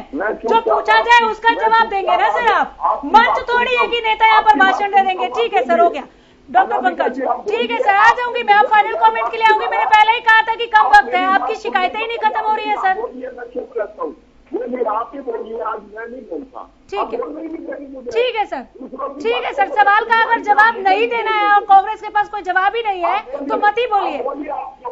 जो पूछा जाए उसका जवाब देंगे ना सर आप। मंच थोड़ी है कि नेता यहाँ पर भाषण दे देंगे। ठीक है सर, हो गया। डॉक्टर पंकज, ठीक है सर, आ जाऊंगी मैं। आप फाइनल कमेंट के लिए आऊंगी। मैंने पहले ही कहा था कि कम वक्त है, आपकी शिकायतें ही नहीं खत्म हो रही है सर। मैं चुप रहता हूँ, आप ही बोलिए, आज मैं नहीं बोलता। ठीक है, ठीक है सर, ठीक है सर। सवाल का अगर जवाब नहीं देना है और कांग्रेस के पास कोई जवाब ही नहीं है तो मत ही बोलिए।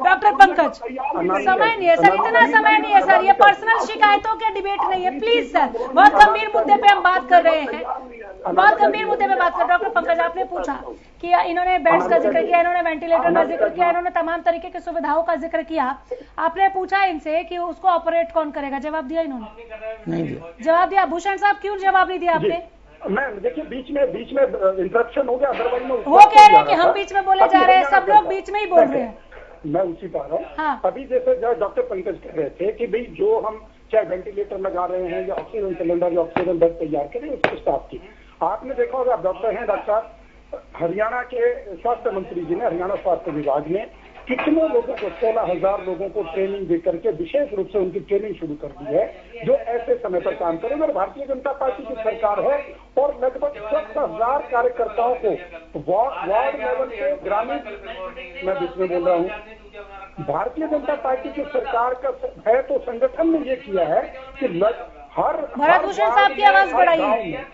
डॉक्टर पंकज, समय नहीं है सर, इतना समय नहीं है सर। ये पर्सनल शिकायतों के डिबेट नहीं है, प्लीज सर। बहुत गंभीर मुद्दे पे हम बात कर रहे हैं, बहुत गंभीर मुद्दे पे बात कर। डॉक्टर पंकज, आपने पूछा कि इन्होंने बेड्स का जिक्र किया, इन्होंने वेंटिलेटर का जिक्र किया, इन्होंने तमाम तरीके की सुविधाओं का जिक्र किया। आपने पूछा इनसे कि उसको ऑपरेट कौन करेगा, जवाब दिया इन्होंने? नहीं दिया। जवाब दिया। भूषण साहब, क्यों जवाब नहीं दिया आपने? मैम देखिए, बीच में इंटरप्शन हो गया, अदरवाइज में वो कह रहे हैं कि हम बीच में बोले जा रहे हैं, सब लोग बीच में ही बोल रहे हैं। मैं उसी पा रहा हूँ। हाँ। अभी जैसे डॉक्टर पंकज कह रहे थे कि भाई जो हम चाहे वेंटिलेटर लगा रहे हैं या ऑक्सीजन सिलेंडर या ऑक्सीजन बेड तैयार करें उसके स्टाफ की, आपने देखा होगा, आप डॉक्टर हैं, डॉक्टर साहब, हरियाणा के स्वास्थ्य मंत्री जी ने, हरियाणा स्वास्थ्य विभाग ने कितने लोगों को, 16,000 लोगों को ट्रेनिंग दे करके विशेष रूप से उनकी ट्रेनिंग शुरू कर दी है जो ऐसे समय पर काम करेंगे। और भारतीय जनता पार्टी की सरकार है और लगभग 10,000 कार्यकर्ताओं को वार्ड लेवल पे, ग्रामीण, मैं बीच में बोल रहा हूँ, भारतीय जनता पार्टी की सरकार का है तो संगठन ने ये किया है कि हर भरत भूषण साहब की आवाज बढ़ाइए।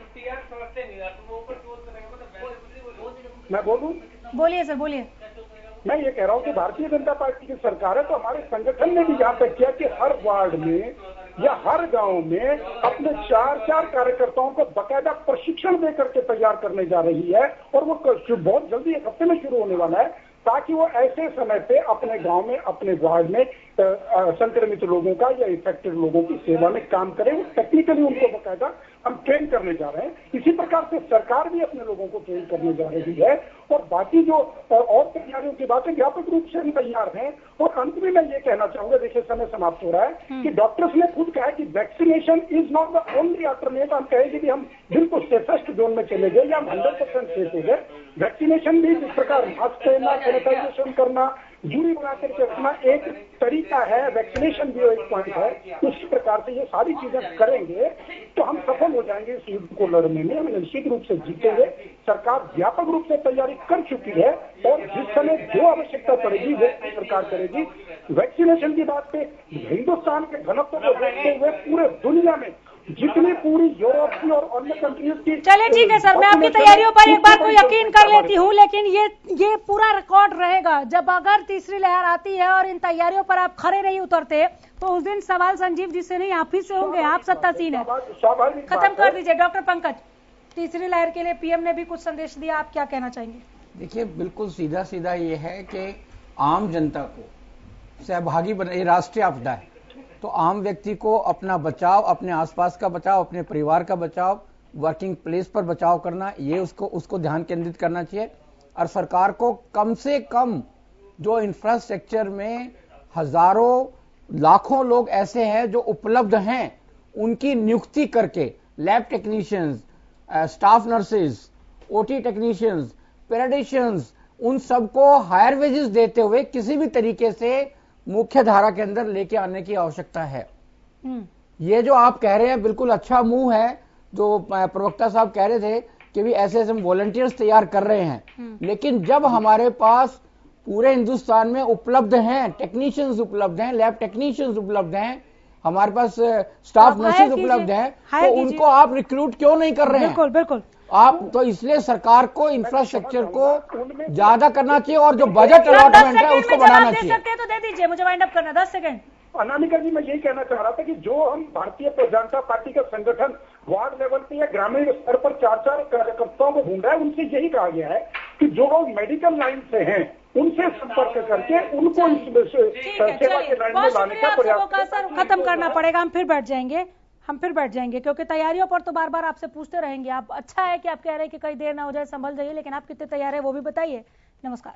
मैं बोलूं? बोलिए सर, बोलिए। मैं ये कह रहा हूँ कि भारतीय जनता पार्टी की सरकार है तो हमारे संगठन ने भी यहाँ तक किया कि हर वार्ड में या हर गांव में अपने 4 कार्यकर्ताओं को बकायदा प्रशिक्षण दे करके तैयार करने जा रही है और वो बहुत जल्दी 1 हफ्ते में शुरू होने वाला है, ताकि वो ऐसे समय पे अपने गांव में, अपने वार्ड में संक्रमित लोगों का या इन्फेक्टेड लोगों की सेवा में काम करें। टेक्निकली उनको बकायदा हम ट्रेन करने जा रहे हैं। इसी प्रकार से सरकार भी अपने लोगों को ट्रेन करने जा रही है और बाकी जो और तैयारियों की बातें व्यापक रूप से हम तैयार हैं। और अंत में मैं ये कहना चाहूंगा, देखिए समय समाप्त हो रहा है, कि डॉक्टर्स ने खुद कहा कि vaccination is not the only alternate. हम कहेंगे कि हम बिल्कुल सेफेस्ट जोन में चले गए या हम 100% सेफ हो गए। वैक्सीनेशन भी जिस प्रकार मास्क पहनना, सैनिटाइजेशन करना, दूरी बना करके रखना एक तरीका है, वैक्सीनेशन भी एक पॉइंट है। उसी प्रकार से ये सारी चीजें करेंगे तो हम सफल हो जाएंगे इस युद्ध को लड़ने में, हम निश्चित रूप से जीतेंगे। सरकार व्यापक रूप से तैयारी कर चुकी है और जिस समय जो आवश्यकता पड़ेगी वो सरकार करेगी। वैक्सीनेशन की बात पे हिंदुस्तान के घनत्व को देखते हुए पूरे दुनिया में जितनी पूरी यूरोप की और अन्य कंट्रीज की, चलिए ठीक है सर, मैं आपकी तैयारियों पर एक बार को यकीन कर लेती हूँ, लेकिन ये पूरा रिकॉर्ड रहेगा जब अगर तीसरी लहर आती है और इन तैयारियों पर आप खड़े नहीं उतरते तो उस दिन सवाल संजीव जी से नहीं, आप ही से होंगे। आप सत्तासीन है, खत्म कर दीजिए। डॉक्टर पंकज, तीसरी लहर के लिए पीएम ने भी कुछ संदेश दिया, आप क्या कहना चाहेंगे? देखिए, बिल्कुल सीधा सीधा ये है कि आम जनता को सहभागी बना, ये राष्ट्रीय आपदा है तो आम व्यक्ति को अपना बचाव, अपने आसपास का बचाव, अपने परिवार का बचाव, वर्किंग प्लेस पर बचाव करना, ये उसको ध्यान केंद्रित करना चाहिए। और सरकार को कम से कम जो इंफ्रास्ट्रक्चर में हजारों लाखों लोग ऐसे हैं जो उपलब्ध हैं उनकी नियुक्ति करके lab technicians, staff nurses, OT technicians, paediatricians, उन सबको हायर वेजेस देते हुए किसी भी तरीके से मुख्य धारा के अंदर लेके आने की आवश्यकता है। ये जो आप कह रहे हैं बिल्कुल अच्छा मूव है, जो प्रवक्ता साहब कह रहे थे कि भी ऐसे हम वॉलंटियर्स तैयार कर रहे हैं, लेकिन जब हमारे पास पूरे हिंदुस्तान में उपलब्ध हैं, टेक्नीशियंस उपलब्ध हैं, लैब टेक्नीशियंस उपलब्ध हैं, हमारे पास स्टाफ नर्सेज उपलब्ध हैं, तो उनको आप रिक्रूट क्यों नहीं कर रहे हैं? बिल्कुल बिल्कुल। आप तो इसलिए सरकार को इंफ्रास्ट्रक्चर को ज्यादा करना चाहिए और जो बजट अलॉटमेंट है उसको बढ़ाना चाहिए। तो दे दीजिए, मुझे वाइंड अप करना 10 सेकंड। अनामिका जी, मैं यही कहना चाह रहा था कि जो हम भारतीय जनता पार्टी का संगठन वार्ड लेवल पे या ग्रामीण स्तर पर 4 कार्यकर्ताओं को ढूंढ रहा है, उनसे यही कहा गया है कि जो लोग मेडिकल लाइन से हैं उनसे संपर्क करके उनको इस सेवा के लाइन में लाने का प्रयास। सर खत्म करना पड़ेगा, हम फिर बैठ जाएंगे क्योंकि तैयारियों पर तो बार बार आपसे पूछते रहेंगे। आप अच्छा है कि आप कह रहे हैं कि कहीं देर ना हो जाए, संभल जाइए, लेकिन आप कितने तैयार है वो भी बताइए। नमस्कार।